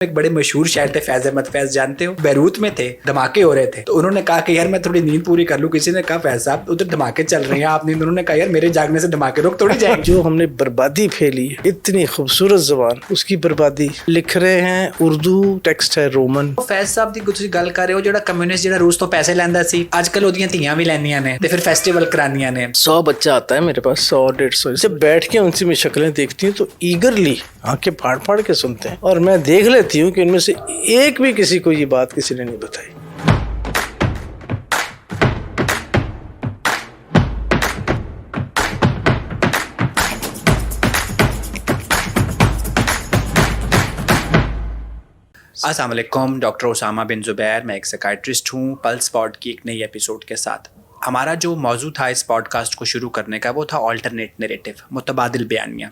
ایک بڑے مشہور شاعر تھے فیض احمد فیض، جانتے ہو؟ بیروت میں تھے، دھماکے ہو رہے تھے، تو انہوں نے کہا کہ یار میں تھوڑی نیند پوری کر لوں. کسی نے کہا فیض صاحب ادھر دھماکے چل رہے ہیں، آپ نیند. انہوں نے کہا یار میرے جاگنے سے دھماکے رک تھوڑی جائیں گے. جو ہم نے بربادی پھیلی ہے، اتنی خوبصورت زبان، اس کی بربادی لکھ رہے ہیں اردو، ٹیکسٹ ہے رومن. فیض صاحب دی کچھ گل کر رہے ہو، جڑا کمیونسٹ جڑا روس تو پیسے لیندا سی، اج کل اودیاں تھیاں بھی لینیاں نے تے پھر فیسٹیول کرانیاں نے. 100 بچہ آتا ہے میرے پاس، 100-150. جب بیٹھ کے ان سے میں شکلیں دیکھتی ہوں تو ایگرلی آنکھیں پھاڑ پھاڑ کے سنتے ہیں، اور میں دیکھ لیتی ہوں کہ ان میں سے ایک بھی کسی کو یہ بات کسی نے نہیں بتائی. السلام علیکم، ڈاکٹر اسامہ بن زبیر، میں ایک سائکیٹرسٹ ہوں. پلس پوڈ کی ایک نئی ایپیسوڈ کے ساتھ. ہمارا جو موضوع تھا اس پوڈ کاسٹ کو شروع کرنے کا وہ تھا آلٹرنیٹ نیریٹو، متبادل بیانیہ.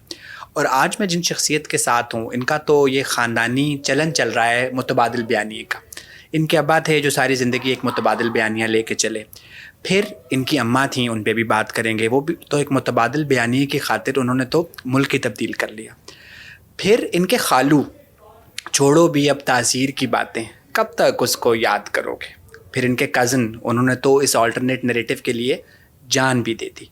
اور آج میں جن شخصیت کے ساتھ ہوں ان کا تو یہ خاندانی چلن چل رہا ہے متبادل بیانیے کا. ان کے ابا تھے جو ساری زندگی ایک متبادل بیانیہ لے کے چلے. پھر ان کی اماں تھیں، ان پہ بھی بات کریں گے. وہ بھی تو ایک متبادل بیانیے کی خاطر انہوں نے تو ملک ہی تبدیل کر لیا. پھر ان کے خالو، چھوڑو بھی اب تاثیر کی باتیں، کب تک اس کو یاد کرو گے. پھر ان کے کزن، انہوں نے تو اس آلٹرنیٹ نیریٹو کے لیے جان بھی دے دی.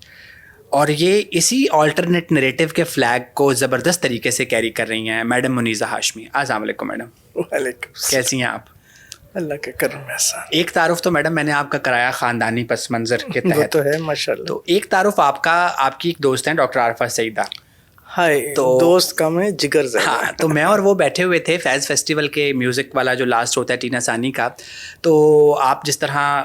اور یہ اسی آلٹرنیٹ نیریٹو کے فلیگ کو زبردست طریقے سے کیری کر رہی ہیں میڈم منیزہ ہاشمی. السلام علیکم میڈم. وعلیکم السلام. کیسی ہیں آپ؟ اللہ کے کرم ایسا. ایک تعارف تو میڈم میں نے آپ کا کرایا خاندانی پس منظر کے تحت. وہ تو ہے ماشاءاللہ. تو ایک تعارف آپ کا، آپ کی ایک دوست ہیں ڈاکٹر عارفہ سعیدہ. ہائے، تو دوست کم ہے، جگر زیادہ. ہاں، تو میں اور وہ بیٹھے ہوئے تھے فیض فیسٹیول کے میوزک والا جو لاسٹ ہوتا ہے ٹینا ثانی کا. تو آپ جس طرح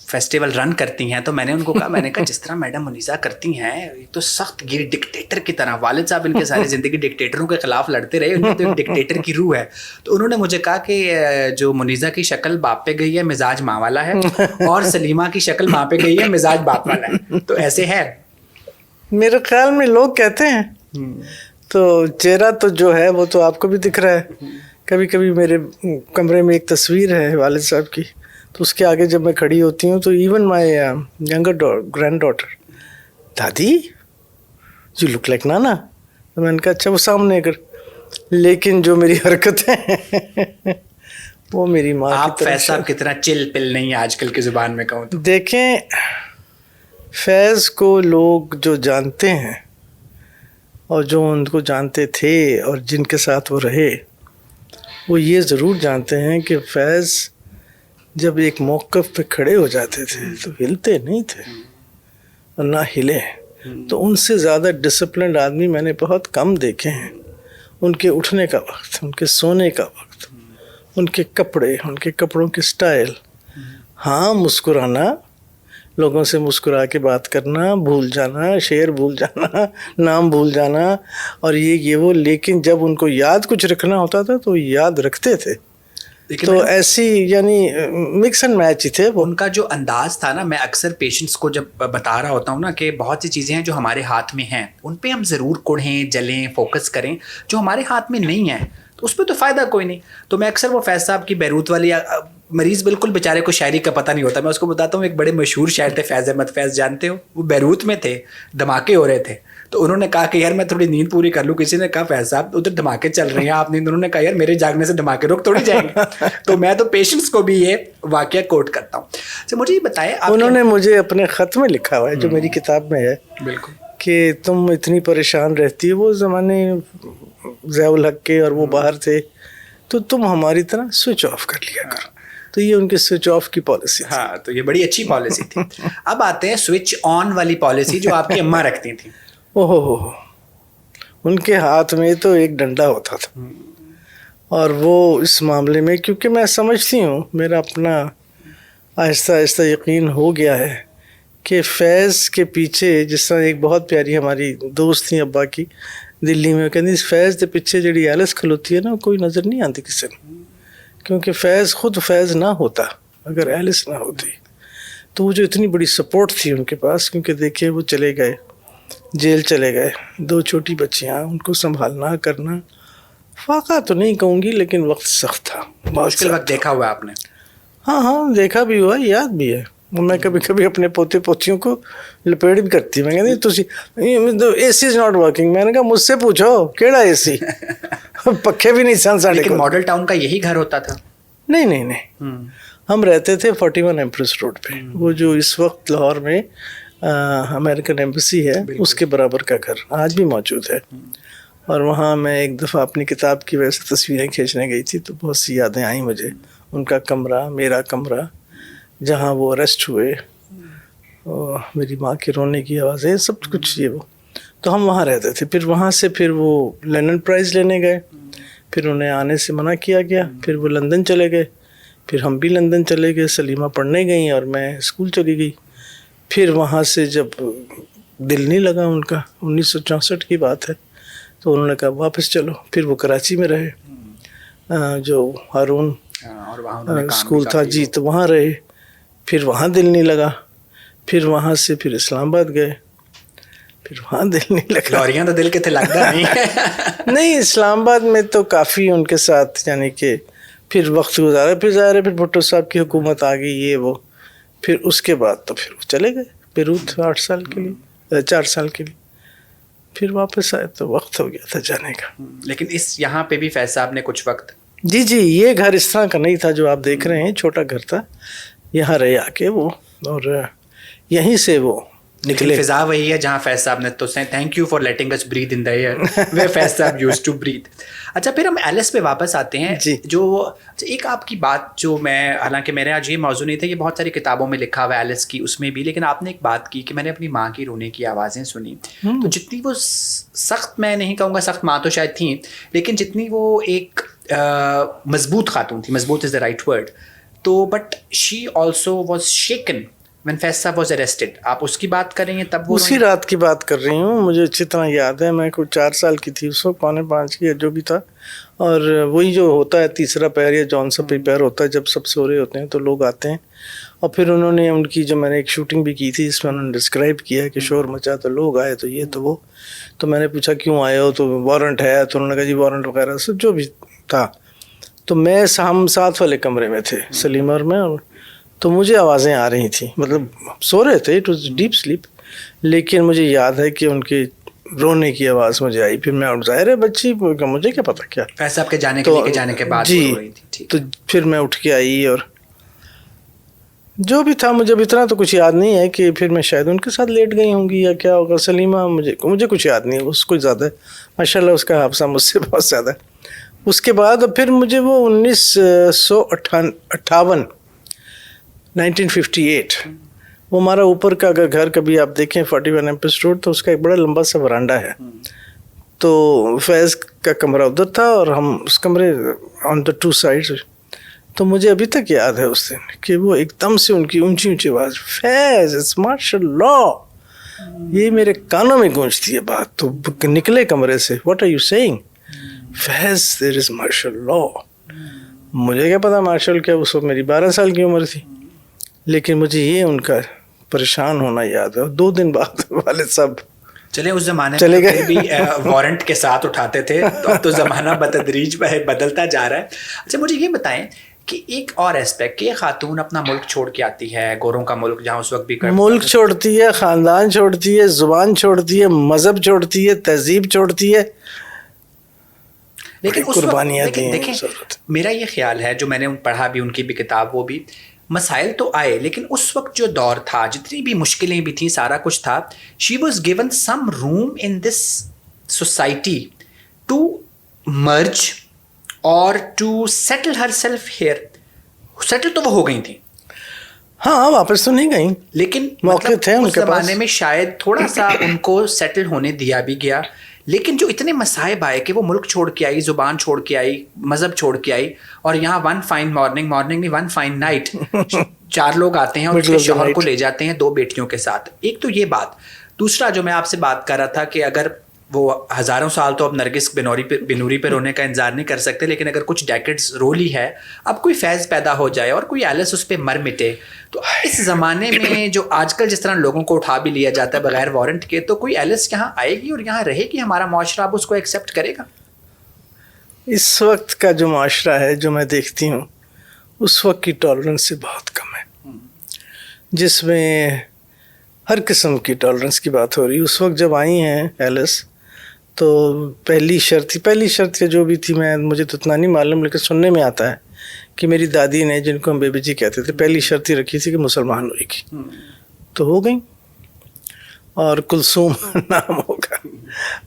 فیسٹیول رن کرتی ہیں تو میں نے ان کو کہا، میں نے کہا جس طرح میڈم منیزہ کرتی ہیں یہ تو سخت گیر ڈکٹیٹر کی طرح. والد صاحب ان کے ساری زندگی ڈکٹیٹروں کے خلاف لڑتے رہے، ان میں تو ایک ڈکٹیٹر کی روح ہے. تو انہوں نے مجھے کہا کہ جو منیزہ کی شکل باپ پہ گئی ہے مزاج ماں والا ہے، اور سلیمہ کی شکل ماں پہ گئی ہے مزاج باپ والا ہے. تو ایسے ہے میرے خیال میں لوگ کہتے ہیں. تو چہرہ تو جو ہے وہ تو آپ کو بھی دکھ رہا ہے. کبھی کبھی میرے کمرے میں ایک تصویر ہے والد صاحب کی، تو اس کے آگے جب میں کھڑی ہوتی ہوں تو even my younger grand daughter, دادی یو لک لائک نانا. تو میں نے کہا اچھا وہ سامنے اگر، لیکن جو میری حرکتیں وہ میری ماں کی طرف. فیض صاحب کتنا چل پل نہیں ہے آج کل کی زبان میں کہوں تو. دیکھیں، فیض کو لوگ جو جانتے ہیں اور جو ان کو جانتے تھے اور جن کے ساتھ وہ رہے، وہ یہ ضرور جانتے ہیں کہ فیض جب ایک موقف پہ کھڑے ہو جاتے تھے تو ہلتے نہیں تھے اور نہ ہلے. تو ان سے زیادہ ڈسپلنڈ آدمی میں نے بہت کم دیکھے ہیں. ان کے اٹھنے کا وقت، ان کے سونے کا وقت، ان کے کپڑے، ان کے کپڑوں کے سٹائل. ہاں، مسکرانا، لوگوں سے مسکرا کے بات کرنا، بھول جانا، شعر بھول جانا، نام بھول جانا اور یہ وہ، لیکن جب ان کو یاد کچھ رکھنا ہوتا تھا تو یاد رکھتے تھے. تو ایسی یعنی مکس اینڈ میچ ہی تھے. ان کا جو انداز تھا نا، میں اکثر پیشنٹس کو جب بتا رہا ہوتا ہوں نا کہ بہت سی چیزیں ہیں جو ہمارے ہاتھ میں ہیں، ان پہ ہم ضرور کڑھیں، جلیں، فوکس کریں. جو ہمارے ہاتھ میں نہیں ہیں تو اس پہ تو فائدہ کوئی نہیں. تو میں اکثر وہ فیض صاحب کی بیروت والی مریض بالکل بیچارے کو شاعری کا پتہ نہیں ہوتا، میں اس کو بتاتا ہوں ایک بڑے مشہور شاعر تھے فیض احمد فیض، جانتے ہو؟ وہ بیروت میں تھے، دھماکے ہو رہے تھے، تو انہوں نے کہا کہ یار میں تھوڑی نیند پوری کر لوں. کسی نے کہا فیض صاحب ادھر دھماکے چل رہے ہیں، آپ نیند. انہوں نے کہا یار میرے جاگنے سے دھماکے رک تھوڑی جائیں گے. تو میں تو پیشنٹس کو بھی یہ واقعہ کوٹ کرتا ہوں. تو مجھے یہ بتائیں، انہوں نے مجھے اپنے خط میں لکھا ہوا ہے جو میری کتاب میں ہے، بالکل، کہ تم اتنی پریشان رہتی ہو. وہ زمانے ضیاء الحق کے اور وہ باہر تھے، تو تم ہماری طرح سوئچ آف کر لیا کرو. تو یہ ان کی سوئچ آف کی پالیسی تھی. ہاں، تو یہ بڑی اچھی پالیسی تھی. اب آتے ہیں سوئچ آن والی پالیسی جو آپ کی اماں رکھتی تھیں. اوہ، ان کے ہاتھ میں تو ایک ڈنڈا ہوتا تھا. اور وہ اس معاملے میں، کیونکہ میں سمجھتی ہوں، میرا اپنا آہستہ آہستہ یقین ہو گیا ہے کہ فیض کے پیچھے، جس طرح ایک بہت پیاری ہماری دوست تھیں ابا کی دلی میں، کہتی فیض کے پیچھے جڑی ایلس کھلوتی ہے نا، کوئی نظر نہیں آتی کسی نے. کیونکہ فیض خود فیض نہ ہوتا اگر ایلس نہ ہوتی. تو وہ جو اتنی بڑی سپورٹ تھی ان کے پاس، کیونکہ دیکھیں وہ چلے گئے، جیل چلے گئے، 2 چھوٹی بچیاں، ان کو سنبھالنا کرنا. فاقہ تو نہیں کہوں گی لیکن وقت سخت تھا. مشکل وقت دیکھا ہوا آپ نے؟ ہاں، دیکھا بھی ہوا، یاد بھی ہے. میں کبھی کبھی اپنے پوتے پوتیوں کو لپیٹ بھی کرتی ہوں. میں کہتی اے سی از ناٹ ورکنگ. میں نے کہا مجھ سے پوچھو کیڑا اے سی, پکھے بھی نہیں سن ساڑھے. لیکن ماڈل ٹاؤن کا یہی گھر ہوتا تھا؟ نہیں, ہم رہتے تھے 41 ایمپریس روڈ پہ, وہ جو اس وقت لاہور میں امریکن ایمبیسی ہے اس کے برابر کا گھر آج بھی موجود ہے. اور وہاں میں ایک دفعہ اپنی کتاب کی وجہ سے تصویریں کھینچنے گئی تھی تو بہت سی یادیں آئیں مجھے. ان کا کمرہ, میرا کمرہ, جہاں وہ اریسٹ ہوئے, میری ماں کے رونے کی آوازیں, سب کچھ یہ وہ. تو ہم وہاں رہتے تھے. پھر وہاں سے پھر وہ لینن پرائز لینے گئے, پھر انہیں آنے سے منع کیا گیا. پھر وہ لندن چلے گئے, پھر ہم بھی لندن چلے گئے. سلیمہ پڑھنے گئیں اور میں اسکول چلی گئی. پھر وہاں سے جب دل نہیں لگا ان کا, 1964 کی بات ہے, تو انہوں نے کہا واپس چلو. پھر وہ کراچی میں رہے, جو ہارون اسکول تھا جی, تو وہاں رہے. پھر وہاں دل نہیں لگا. پھر وہاں سے پھر اسلام آباد گئے, پھر وہاں دل نہیں لگا. لوریاں تو دل کے تھے لگتا نہیں. نہیں, اسلام آباد میں تو کافی ان کے ساتھ یعنی کہ پھر وقت گزارا. پھر ظاہر ہے پھر بھٹو صاحب کی حکومت آ گئی یہ وہ. پھر اس کے بعد تو پھر وہ چلے گئے بیروت 8 سال کے لیے, 4 سال کے لیے. پھر واپس آئے تو وقت ہو گیا تھا جانے کا. لیکن اس یہاں پہ بھی فیض صاحب نے کچھ وقت. جی, یہ گھر اس طرح کا نہیں تھا جو آپ دیکھ رہے ہیں, چھوٹا گھر تھا. یہاں رہے آ کے وہ, اور یہیں سے وہ نکلے. فضا وہی ہے جہاں فیض صاحب نے تو سے thank you for letting us breathe in the air where Faiz sahib used to breath. اچھا, پھر ہم ایلس پہ واپس آتے ہیں. جو ایک آپ کی بات جو میں, حالانکہ میرے آج یہ موضوع نہیں تھا, یہ بہت ساری کتابوں میں لکھا ہوا ہے ایلس کی, اس میں بھی, لیکن آپ نے ایک بات کی کہ میں نے اپنی ماں کی رونے کی آوازیں سنی. تو جتنی وہ سخت, میں نہیں کہوں گا سخت, ماں تو شاید تھیں, لیکن جتنی وہ ایک مضبوط خاتون تھی, مضبوط از دا رائٹ ورڈ, تو but she also was shaken when فیض صاحب واز arrested. آپ اس کی بات کر رہی ہیں تب وہ اسی رات کی بات کر رہی ہوں. مجھے اچھی طرح یاد ہے, میں کوئی 4 سال کی تھی اس وقت, 4.5 کی جو بھی تھا. اور وہی جو ہوتا ہے تیسرا پہر یا جون سا پہر ہوتا ہے, جب سب سو رہے ہوتے ہیں تو لوگ آتے ہیں. اور پھر انہوں نے ان کی جو میں نے ایک شوٹنگ بھی کی تھی اس میں انہوں نے ڈسکرائب کیا کہ شور مچا, تو لوگ آئے تو یہ تو وہ. تو میں نے پوچھا کیوں آئے ہو, تو وارنٹ ہے. تو انہوں نے کہا جی وارنٹ وغیرہ سب جو بھی تھا. تو میں ہم ساتھ والے کمرے میں تھے, سلیمہ اور میں, تو مجھے آوازیں آ رہی تھیں, مطلب سو رہے تھے, اٹ واز ڈیپ سلیپ, لیکن مجھے یاد ہے کہ ان کے رونے کی آواز مجھے آئی. پھر میں, ظاہر ہے بچی, مجھے کیا پتا کیا. فیض صاحب کے جانے کے لے کے جانے کے بعد جی, تو پھر میں اٹھ کے آئی اور جو بھی تھا, مجھے اب اتنا تو کچھ یاد نہیں ہے کہ پھر میں شاید ان کے ساتھ لیٹ گئی ہوں گی یا کیا ہوگا. سلیمہ مجھے کچھ یاد نہیں, اس کو زیادہ ہے ماشاء اللہ, اس کا حافظہ مجھ سے بہت زیادہ ہے. اس کے بعد پھر مجھے وہ 1958 وہ ہمارا اوپر کا اگر گھر کبھی آپ دیکھیں 41 ایمپریس روڈ, تو اس کا ایک بڑا لمبا سا ورانڈا ہے. تو فیض کا کمرہ ادھر تھا اور ہم اس کمرے آن دا 2 سائڈ. تو مجھے ابھی تک یاد ہے اس دن کہ وہ ایک دم سے ان کی اونچی اونچی آواز, فیض ماشاء اللہ, یہ میرے کانوں میں گونجتی ہے بات. تو نکلے کمرے سے, واٹ آر یو سیئنگ, فیض دیر از ماشاء اللہ. مجھے کیا پتا ماشاء اللہ کیا, اس وقت میری 12 سال کی عمر تھی, لیکن مجھے یہ ان کا پریشان ہونا یاد ہے. 2 دن بعد والد صاحب چلے, اس زمانے میں پھر بھی وارنٹ کے ساتھ اٹھاتے تھے, تو اب تو زمانہ بتدریج بدلتا جا رہا ہے. اچھا, مجھے یہ بتائیں کہ ایک اور اسپیکٹ کہ خاتون اپنا ملک چھوڑ کے آتی ہے, گوروں کا ملک جہاں اس وقت بھی ملک چھوڑتی ہے, خاندان چھوڑتی ہے, زبان چھوڑتی ہے, مذہب چھوڑتی ہے, تہذیب چھوڑتی ہے, لیکن قربانیاں دیکھیں, میرا یہ خیال ہے, جو میں نے پڑھا بھی ان کی بھی کتاب, وہ بھی مسائل تو آئے, لیکن اس وقت جو دور تھا, جتنی بھی مشکلیں بھی تھیں, سارا کچھ تھا, she was given some room in this society to merge اور to settle herself here. Settle تو وہ ہو گئی تھیں, ہاں واپس تو نہیں گئیں, لیکن موقع تھے ان کے پاس. زمانے میں شاید تھوڑا سا ان کو سیٹل ہونے دیا بھی گیا, لیکن جو اتنے مصائب آئے کہ وہ ملک چھوڑ کے آئی, زبان چھوڑ کے آئی, مذہب چھوڑ کے آئی, اور یہاں ون فائن مارننگ نہیں, ون فائن نائٹ 4 لوگ آتے ہیں اور اس کے شوہر کو لے جاتے ہیں 2 بیٹیوں کے ساتھ. ایک تو یہ بات. دوسرا جو میں آپ سے بات کر رہا تھا کہ اگر وہ ہزاروں سال تو اب نرگس بنوری پہ رونے کا انتظار نہیں کر سکتے, لیکن اگر کچھ ڈیکڈز رو لی ہے, اب کوئی فیض پیدا ہو جائے اور کوئی ایلس اس پہ مر مٹے, تو اس زمانے میں جو آج کل جس طرح لوگوں کو اٹھا بھی لیا جاتا ہے بغیر وارنٹ کے, تو کوئی ایلس یہاں آئے گی اور یہاں رہے گی, ہمارا معاشرہ اب اس کو ایکسیپٹ کرے گا؟ اس وقت کا جو معاشرہ ہے, جو میں دیکھتی ہوں, اس وقت کی ٹالرنس سے بہت کم ہے. جس میں ہر قسم کی ٹالرنس کی بات ہو رہی. اس وقت جب آئی ہیں ایلس تو پہلی شرط جو بھی تھی مجھے تو اتنا نہیں معلوم لیکن سننے میں آتا ہے کہ میری دادی نے, جن کو ہم بیبی جی کہتے تھے, پہلی شرط ہی رکھی تھی کہ مسلمان ہوئے گی. تو ہو گئی, اور کلثوم نام ہوگا.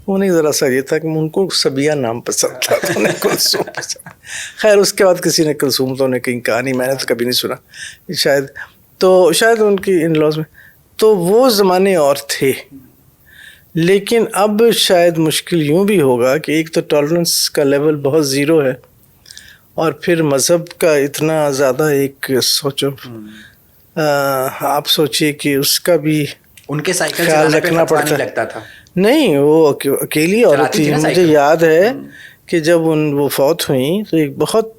انہیں ذرا سا یہ تھا کہ ان کو سبیہ نام پسند تھا تو انہیں کلثوم پسند. خیر اس کے بعد کسی نے کلثوم تو انہیں کہیں کہا نہیں, میں نے تو کبھی نہیں سنا شاید ان کی ان لاز میں. تو وہ زمانے اور تھے, لیکن اب شاید مشکل یوں بھی ہوگا کہ ایک تو ٹالرنس کا لیول بہت زیرو ہے, اور پھر مذہب کا اتنا زیادہ ایک سوچو, آپ سوچئے کہ اس کا بھی ان کے سائیکل خیال رکھنا پڑتا لگتا تھا. نہیں, وہ اکیلی عورت تھی. مجھے یاد ہے کہ جب وہ فوت ہوئیں تو ایک بہت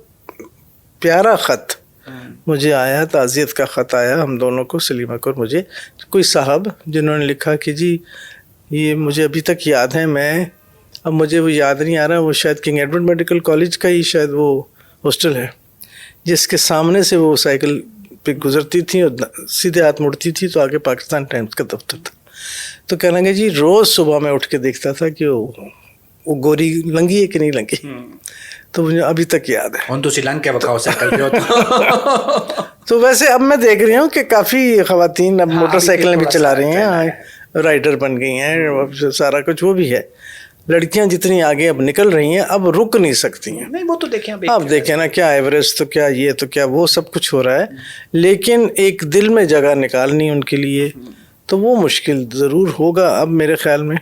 پیارا خط مجھے آیا, تعزیت کا خط آیا ہم دونوں کو, سلیمہ کو اور مجھے, کوئی صاحب جنہوں نے لکھا کہ جی یہ مجھے ابھی تک یاد ہے, اب مجھے وہ یاد نہیں آ رہا, وہ شاید کنگ ایڈورڈ میڈیکل کالج کا ہی شاید وہ ہاسٹل ہے, جس کے سامنے سے وہ سائیکل پہ گزرتی تھیں اور سیدھے ہاتھ مڑتی تھی تو آگے پاکستان ٹائمز کا دفتر تھا. تو کہنا کہ جی روز صبح میں اٹھ کے دیکھتا تھا کہ وہ گوری لنگی ہے کہ نہیں لنگی. تو مجھے ابھی تک یاد ہے. تو لنگ کے بکاؤ سائیکل پہ ہوتا. تو ویسے اب میں دیکھ رہی ہوں کہ کافی خواتین اب موٹر سائیکلیں بھی چلا رہی ہیں, رائڈر بن گئی ہیں, سارا کچھ وہ بھی ہے. لڑکیاں جتنی آگے اب نکل رہی ہیں اب رک نہیں سکتی ہیں. نہیں وہ تو دیکھیں, اب دیکھیں نا, کیا ایوریسٹ تو کیا یہ تو کیا وہ سب کچھ ہو رہا ہے, لیکن ایک دل میں جگہ نکالنی ان کے لیے تو وہ مشکل ضرور ہوگا اب میرے خیال میں.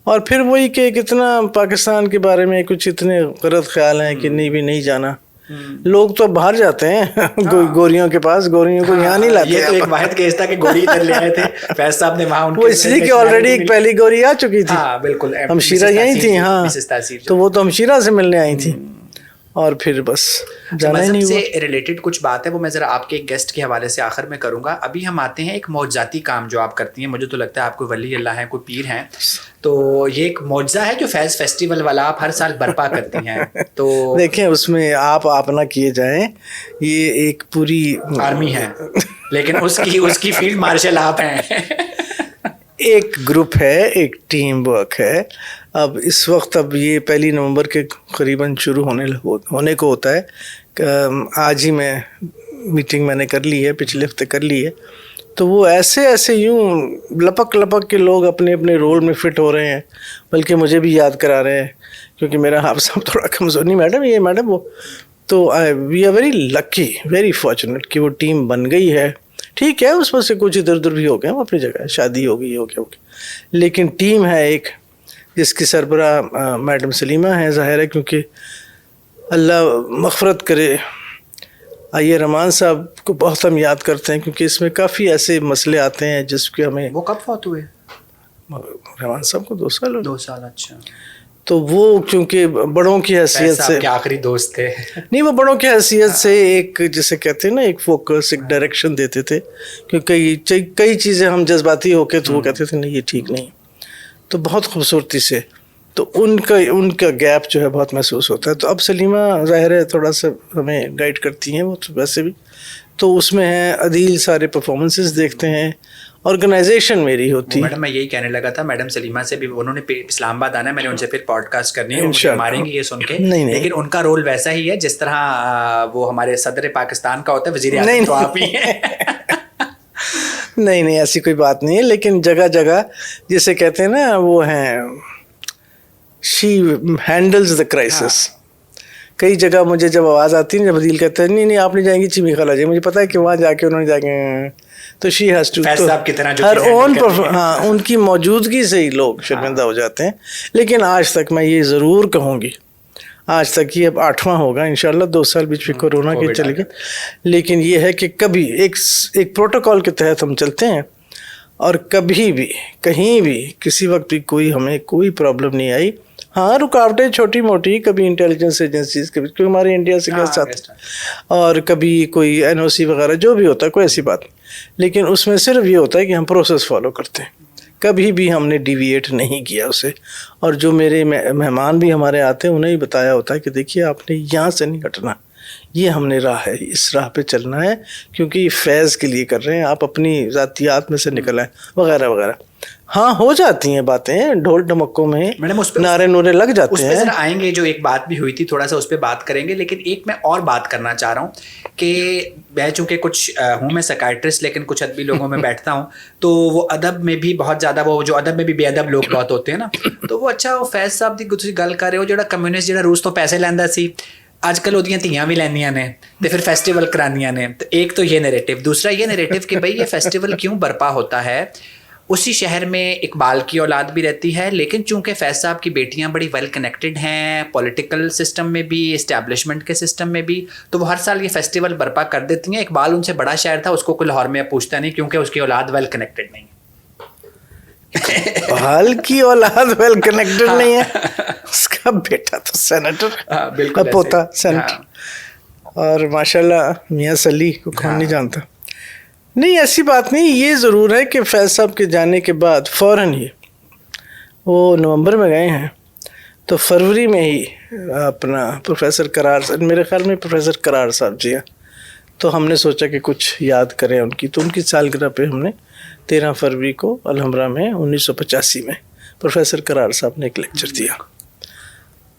اور پھر وہی کہ کتنا پاکستان کے بارے میں کچھ اتنے غلط خیال ہیں کہ نہیں بھی نہیں جانا. لوگ تو باہر جاتے ہیں گوریوں کے پاس, گوریوں کو یہاں نہیں لاتے. یہ تو ایک واحد کیس تھا کہ گوری ادھر لے آئے تھے فیض صاحب نے, وہاں وہ اس لیے کہ آلریڈی ایک پہلی گوری آ چکی تھی. بالکل, ہمشیرہ یہی تھی. ہاں, تو وہ تو ہمشیرہ سے ملنے آئی تھی, اور پھر بس جانا ہی نہیں ہوا. سے ریلیٹڈ کچھ بات ہے وہ میں ذرا آپ کے ایک گیسٹ کے حوالے سے آخر میں کروں گا. ابھی ہم آتے ہیں ایک معجزاتی کام جو آپ کرتی ہیں, مجھے تو لگتا ہے آپ کوئی ولی اللہ ہیں, کوئی پیر ہیں, تو یہ ایک معجزہ ہے جو فیض فیسٹیول والا آپ ہر سال برپا کرتی ہیں. تو دیکھیں اس میں آپ نہ کیے جائیں, یہ ایک پوری آرمی ہے, لیکن اس کی فیلڈ مارشل آپ ہیں. ایک گروپ ہے, ایک ٹیم ورک ہے. اب اس وقت یہ 1 نومبر کے قریباً شروع ہونے کو ہوتا ہے. آج ہی میٹنگ میں نے کر لی ہے, پچھلے ہفتے کر لی ہے. تو وہ ایسے یوں لپک کے لوگ اپنے اپنے رول میں فٹ ہو رہے ہیں, بلکہ مجھے بھی یاد کرا رہے ہیں کیونکہ میرا حافظہ تھوڑا کمزور. نہیں میڈم وہ تو we are very lucky, very fortunate کہ وہ ٹیم بن گئی ہے. ٹھیک ہے, اس میں سے کچھ ادھر ادھر بھی ہو گئے, وہ اپنی جگہ, شادی ہو گئی, لیکن ٹیم ہے ایک جس کی سربراہ میڈم سلیمہ ہیں. ظاہر ہے کیونکہ اللہ مغفرت کرے, آئیے رحمان صاحب کو بہت ہم یاد کرتے ہیں کیونکہ اس میں کافی ایسے مسئلے آتے ہیں جس کے ہمیں. وہ کب فوت ہوئے؟ رحمان صاحب کو 2 سال. 2 سال. اچھا. تو وہ کیونکہ بڑوں کی حیثیت سے آخری دوست تھے. نہیں, وہ بڑوں کی حیثیت سے ایک جسے کہتے ہیں نا ایک فوکس, ایک ڈائریکشن دیتے تھے. کیونکہ کئی چیزیں ہم جذباتی ہو کے تو وہ کہتے تھے نہیں یہ ٹھیک نہیں, تو بہت خوبصورتی سے. تو ان کا گیپ جو ہے بہت محسوس ہوتا ہے. تو اب سلیمہ ظاہر ہے تھوڑا سا ہمیں گائیڈ کرتی ہیں, وہ تو ویسے بھی تو اس میں ہیں عدیل, سارے پرفارمنسز دیکھتے ہیں, آرگنائزیشن میری ہوتی ہے. میڈم میں یہی کہنے لگا تھا, میڈم سلیمہ سے بھی انہوں نے اسلام آباد آنا ہے, میں نے ان سے پھر پوڈ کاسٹ کرنی ہے, مجھے ماریں گے یہ سن کے. لیکن ان کا رول ویسا ہی ہے جس طرح وہ ہمارے صدر پاکستان کا ہوتا ہے, وزیر اعظم تو آپ ہی ہیں. نہیں ایسی کوئی بات نہیں ہے, لیکن جگہ جگہ جسے کہتے ہیں نا وہ ہیں شی ہینڈلز دا کرائسس. کئی جگہ مجھے جب آواز آتی ہے, جب عدیل کہتے ہیں نہیں آپ نہیں جائیں گی چیمی خالہ جی, مجھے پتا ہے کہ وہاں جا کے انہوں نے جا کے, تو شی ہیز ٹو ہر اون, ہاں ان کی موجودگی سے ہی لوگ شرمندہ ہو جاتے ہیں. لیکن آج تک میں یہ ضرور کہوں گی, آج تک یہ اب 8واں ہوگا انشاءاللہ, 2 سال بیچ میں کورونا کے چلے گئے, لیکن یہ ہے کہ کبھی ایک پروٹوکول کے تحت ہم چلتے ہیں, اور کبھی بھی کہیں بھی کسی وقت بھی ہمیں کوئی پرابلم نہیں آئی. ہاں رکاوٹیں چھوٹی موٹی, کبھی انٹیلیجنس ایجنسیز کے کیونکہ ہمارے انڈیا سے گیسٹ آتے ہیں, اور کبھی کوئی NOC وغیرہ جو بھی ہوتا ہے, کوئی ایسی بات نہیں. لیکن اس میں صرف یہ ہوتا ہے کہ ہم پروسیس فالو کرتے ہیں, کبھی بھی ہم نے ڈیویٹ نہیں کیا اسے. اور جو میرے مہمان بھی ہمارے آتے ہیں انہیں ہی بتایا ہوتا ہے کہ دیکھیے آپ نے یہاں سے نہیں ہٹنا, یہ ہم نے راہ ہے, اس راہ پہ چلنا ہے, کیونکہ یہ فیض کے لیے کر رہے ہیں, آپ اپنی ذاتیات میں سے نکل آئیں وغیرہ وغیرہ. ہاں ہو جاتی ہیں باتیں, ڈھول ڈمکوں میں نعرے نورے لگ جاتے ہیں. اس پہ ذرا آئیں گے, جو ایک بات بھی ہوئی تھی تھوڑا سا اس پہ بات کریں گے, لیکن ایک میں اور بات کرنا چاہ رہا ہوں کہ میں چونکہ کچھ ہوں میں سائیکائٹرسٹ, لیکن کچھ ادبی لوگوں میں بیٹھتا ہوں, تو وہ ادب میں بھی بہت زیادہ, وہ جو ادب میں بھی بے ادب لوگ بہت ہوتے ہیں نا, تو وہ اچھا وہ فیض صاحب دی کچھ گل کر رہے ہو, جڑا کمیونسٹ جڑا روس تو پیسے لیندا سی, اج کل وہ تیاں بھی لینیاں نے تو پھر فیسٹیول کرانیاں نے. تو ایک تو یہ نیریٹو, دوسرا یہ نیریٹو کہ بھائی یہ فیسٹیول کیوں برپا ہوتا ہے. اسی شہر میں اقبال کی اولاد بھی رہتی ہے, لیکن چونکہ فیض صاحب کی بیٹیاں بڑی ویل کنیکٹڈ ہیں پولیٹیکل سسٹم میں بھی, اسٹیبلشمنٹ کے سسٹم میں بھی, تو وہ ہر سال یہ فیسٹیول برپا کر دیتی ہیں. اقبال ان سے بڑا شاعر تھا, اس کو کوئی لاہور میں پوچھتا نہیں کیونکہ اس کی اولاد ویل کنیکٹڈ نہیں ہے. اقبال کی اولاد ویل کنیکٹڈ نہیں ہے, اس کا بیٹا تو سینیٹر, پوتا سینیٹر, اور ماشاءاللہ میاں سلی کو کون نہیں جانتا. نہیں ایسی بات نہیں. یہ ضرور ہے کہ فیض صاحب کے جانے کے بعد فوراً ہی وہ نومبر میں گئے ہیں, تو فروری میں ہی اپنا پروفیسر قرار صاحب, میرے خیال میں پروفیسر قرار صاحب جی ہیں, تو ہم نے سوچا کہ کچھ یاد کریں ان کی. تو ان کی سالگرہ پہ ہم نے 13 فروری کو الحمرا میں 1985 میں پروفیسر قرار صاحب نے ایک لیکچر دیا.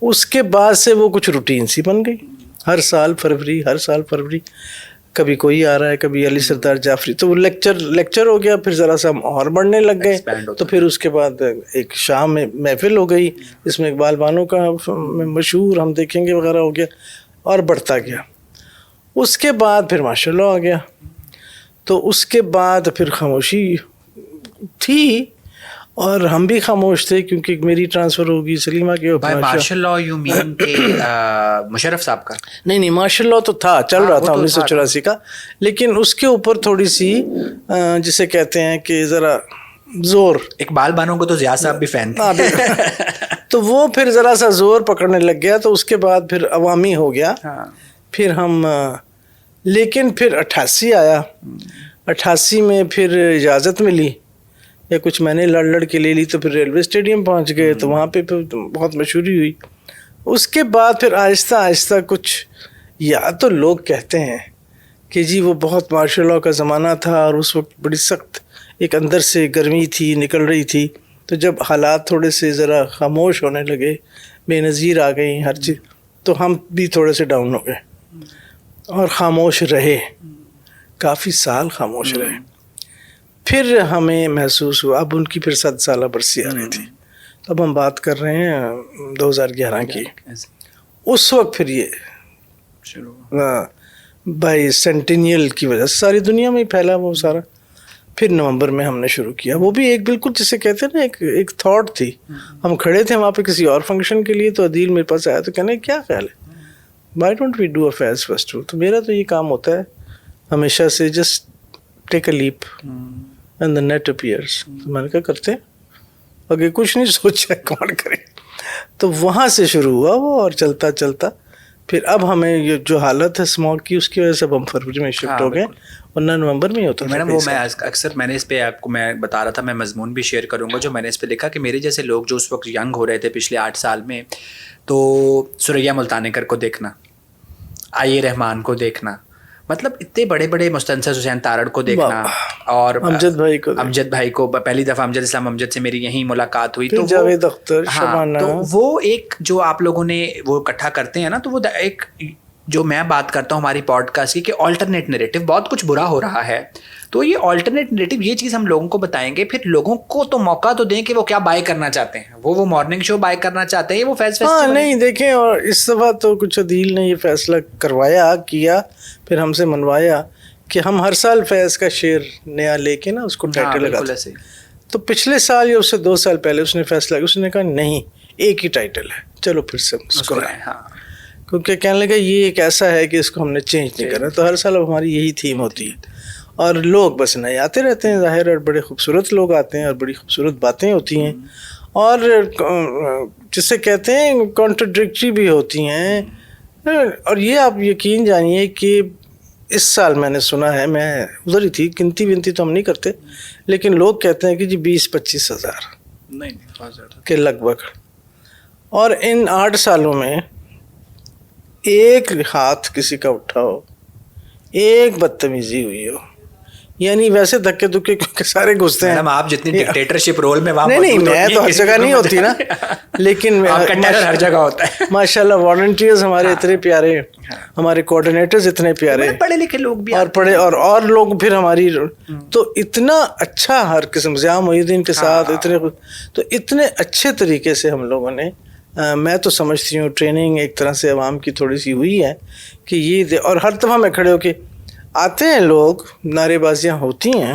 اس کے بعد سے وہ کچھ روٹین سی بن گئی, ہر سال فروری کبھی کوئی آ رہا ہے, کبھی علی سردار جعفری, تو وہ لیکچر ہو گیا. پھر ذرا سا ہم اور بڑھنے لگ گئے, تو پھر اس کے بعد ایک شام میں محفل ہو گئی جس میں اقبال بانو کا مشہور ہم دیکھیں گے وغیرہ ہو گیا, اور بڑھتا گیا. اس کے بعد پھر ماشاء اللہ آ گیا, تو اس کے بعد پھر خاموشی تھی, اور ہم بھی خاموش تھے کیونکہ میری ٹرانسفر ہوگی, سلیمہ کے ماشاء اللہ یو مین کہ مشرف صاحب کا نہیں ماشاء اللہ تو تھا, چل رہا تھا 1984 کا, لیکن اس کے اوپر تھوڑی سی جسے کہتے ہیں کہ ذرا زور, اقبال بانو کو تو ضیاء صاحب بھی فین تھے, تو وہ پھر ذرا سا زور پکڑنے لگ گیا. تو اس کے بعد پھر عوامی ہو گیا, پھر ہم, لیکن پھر 88 آیا, 88 میں پھر اجازت ملی یا کچھ میں نے لڑ کے لے لی, تو پھر ریلوے اسٹیڈیم پہنچ گئے, تو وہاں پہ بہت مشہوری ہوئی. اس کے بعد پھر آہستہ آہستہ کچھ, یا تو لوگ کہتے ہیں کہ جی وہ بہت ماشاء اللہ کا زمانہ تھا, اور اس وقت بڑی سخت ایک اندر سے گرمی تھی نکل رہی تھی, تو جب حالات تھوڑے سے ذرا خاموش ہونے لگے, بے نظیر آ گئی ہر چیز, تو ہم بھی تھوڑے سے ڈاؤن ہو گئے اور خاموش رہے, کافی سال خاموش رہے. پھر ہمیں محسوس ہوا, اب ان کی پھر 7 سالہ برسی آ رہی تھی, اب ہم بات کر رہے ہیں 2011 کی. اس وقت پھر یہ بائی سینٹینیل کی وجہ سے ساری دنیا میں ہی پھیلا وہ سارا. پھر نومبر میں ہم نے شروع کیا, وہ بھی ایک بالکل جسے کہتے ہیں نا ایک تھاٹ تھی. ہم کھڑے تھے وہاں پہ کسی اور فنکشن کے لیے, تو عدیل میرے پاس آیا, تو کہنے کیا خیال ہے, why don't we do a phase festival. تو میرا تو یہ کام ہوتا ہے ہمیشہ سے, just take a leap and the net appears. میں نے کہا کرتے ہیں, اگے کچھ نہیں سوچا کون کرے. تو وہاں سے شروع ہوا وہ, اور چلتا چلتا پھر اب ہمیں یہ جو حالت ہے اسموگ کی, اس کی وجہ سے اب ہم فروری میں شفٹ ہو گئے, ورنہ نومبر میں ہی ہوتا. میڈم وہ میں اکثر میں نے اس پہ آپ کو میں بتا رہا تھا, میں مضمون بھی شیئر کروں گا جو میں نے اس پہ لکھا, کہ میرے جیسے لوگ جو اس وقت ینگ ہو رہے تھے پچھلے 8 سال میں, تو ثریا ملتانیکر کو دیکھنا, آئی رحمان کو دیکھنا, مطلب اتنے بڑے بڑے مستنصر حسین تارڑ کو دیکھنا, اور امجد بھائی کو پہلی دفعہ امجد اسلام امجد سے میری یہیں ملاقات ہوئی. تو جاوید اختر, شبانہ, تو وہ ایک جو آپ لوگوں نے وہ اکٹھا کرتے ہیں نا, تو وہ ایک جو میں بات کرتا ہوں ہماری پوڈ کاسٹ کی, کہ آلٹرنیٹ نیریٹو بہت کچھ برا ہو رہا ہے, تو یہ آلٹرنیٹ نیریٹو یہ چیز ہم لوگوں کو بتائیں گے. پھر لوگوں کو تو موقع تو دیں کہ وہ کیا بائی کرنا چاہتے ہیں, وہ مارننگ شو بائی کرنا چاہتے ہیں, وہ فیض فیسٹیول. نہیں دیکھیں, اور اس دفعہ تو کچھ عدیل نے یہ فیصلہ کروایا کیا, پھر ہم سے منوایا کہ ہم ہر سال فیض کا شعر نیا لے کے نا اس کو ٹائٹل لگاتے. تو پچھلے سال یا اس سے 2 سال پہلے اس نے فیصلہ کیا, اس نے کہا نہیں ایک ہی ٹائٹل ہے, چلو پھر سے مسکرائیں. کیونکہ کہنے لگا یہ ایک ایسا ہے کہ اس کو ہم نے چینج نہیں کرنا. تو ہر سال اب ہماری یہی تھیم ہوتی ہے, اور لوگ بس نئے آتے رہتے ہیں ظاہر, اور بڑے خوبصورت لوگ آتے ہیں, اور بڑی خوبصورت باتیں ہوتی ہیں, اور جسے کہتے ہیں کانٹرڈکٹری بھی ہوتی ہیں. اور یہ آپ یقین جانیے کہ اس سال میں نے سنا ہے, میں ادھر ہی تھی, گنتی ونتی تو ہم نہیں کرتے, لیکن لوگ کہتے ہیں کہ جی 20-25 ہزار کے لگ بھگ. اور ان 8 سالوں میں ایک ہاتھ کسی کا اٹھا ہو, ایک بدتمیزی ہوئی ہو, یعنی ویسے دھکے دھکے کیونکہ سارے گھستے ہیں. میڈم آپ جتنی ڈکٹیٹرشپ رول میں وہاں نہیں میں تو ہر جگہ نہیں ہوتی نا, لیکن آپ کا ٹیرر ہر جگہ ہوتا ہے. ماشاء اللہ والنٹیئرز ہمارے اتنے پیارے, ہمارے کوآرڈینیٹرز اتنے پیارے, پڑھے لکھے لوگ بھی اور پڑھے اور لوگ پھر ہماری, تو اتنا اچھا ہر قسم ضیاء محی الدین کے ساتھ اتنے اچھے طریقے سے ہم لوگوں نے, میں تو سمجھتی ہوں ٹریننگ ایک طرح سے عوام کی تھوڑی سی ہوئی ہے کہ یہ, اور ہر دفعہ میں کھڑے ہو کے آتے ہیں لوگ, نعرے بازیاں ہوتی ہیں,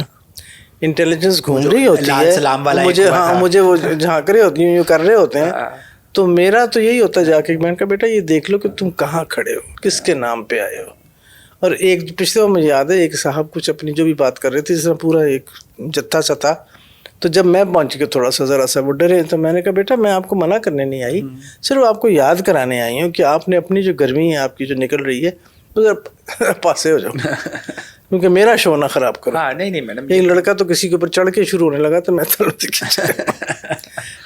انٹیلیجنس گھوم رہی ہوتی ہے, مجھے وہ جھانک رہے ہوتی ہیں, یوں کر رہے ہوتے ہیں, تو میرا تو یہی ہوتا جا کے میں نے کہا بیٹا یہ دیکھ لو کہ تم کہاں کھڑے ہو, کس کے نام پہ آئے ہو. اور ایک پچھلے مجھے یاد ہے ایک صاحب کچھ اپنی جو بھی بات کر رہے تھے, جس طرح پورا ایک جتھا سا تھا, تو جب میں پہنچ کے تھوڑا سا ذرا سا وہ ڈرے, تو میں نے کہا بیٹا میں آپ کو منع کرنے نہیں آئی, صرف آپ کو یاد کرانے آئی ہوں کہ آپ نے اپنی جو گرمی ہے آپ کی جو نکل رہی ہے ذرا پاسے ہو جاؤ, کیونکہ میرا شو نہ خراب کرو. نہیں میڈم, ایک لڑکا تو کسی کے اوپر چڑھ کے شروع ہونے لگا, تو میں تو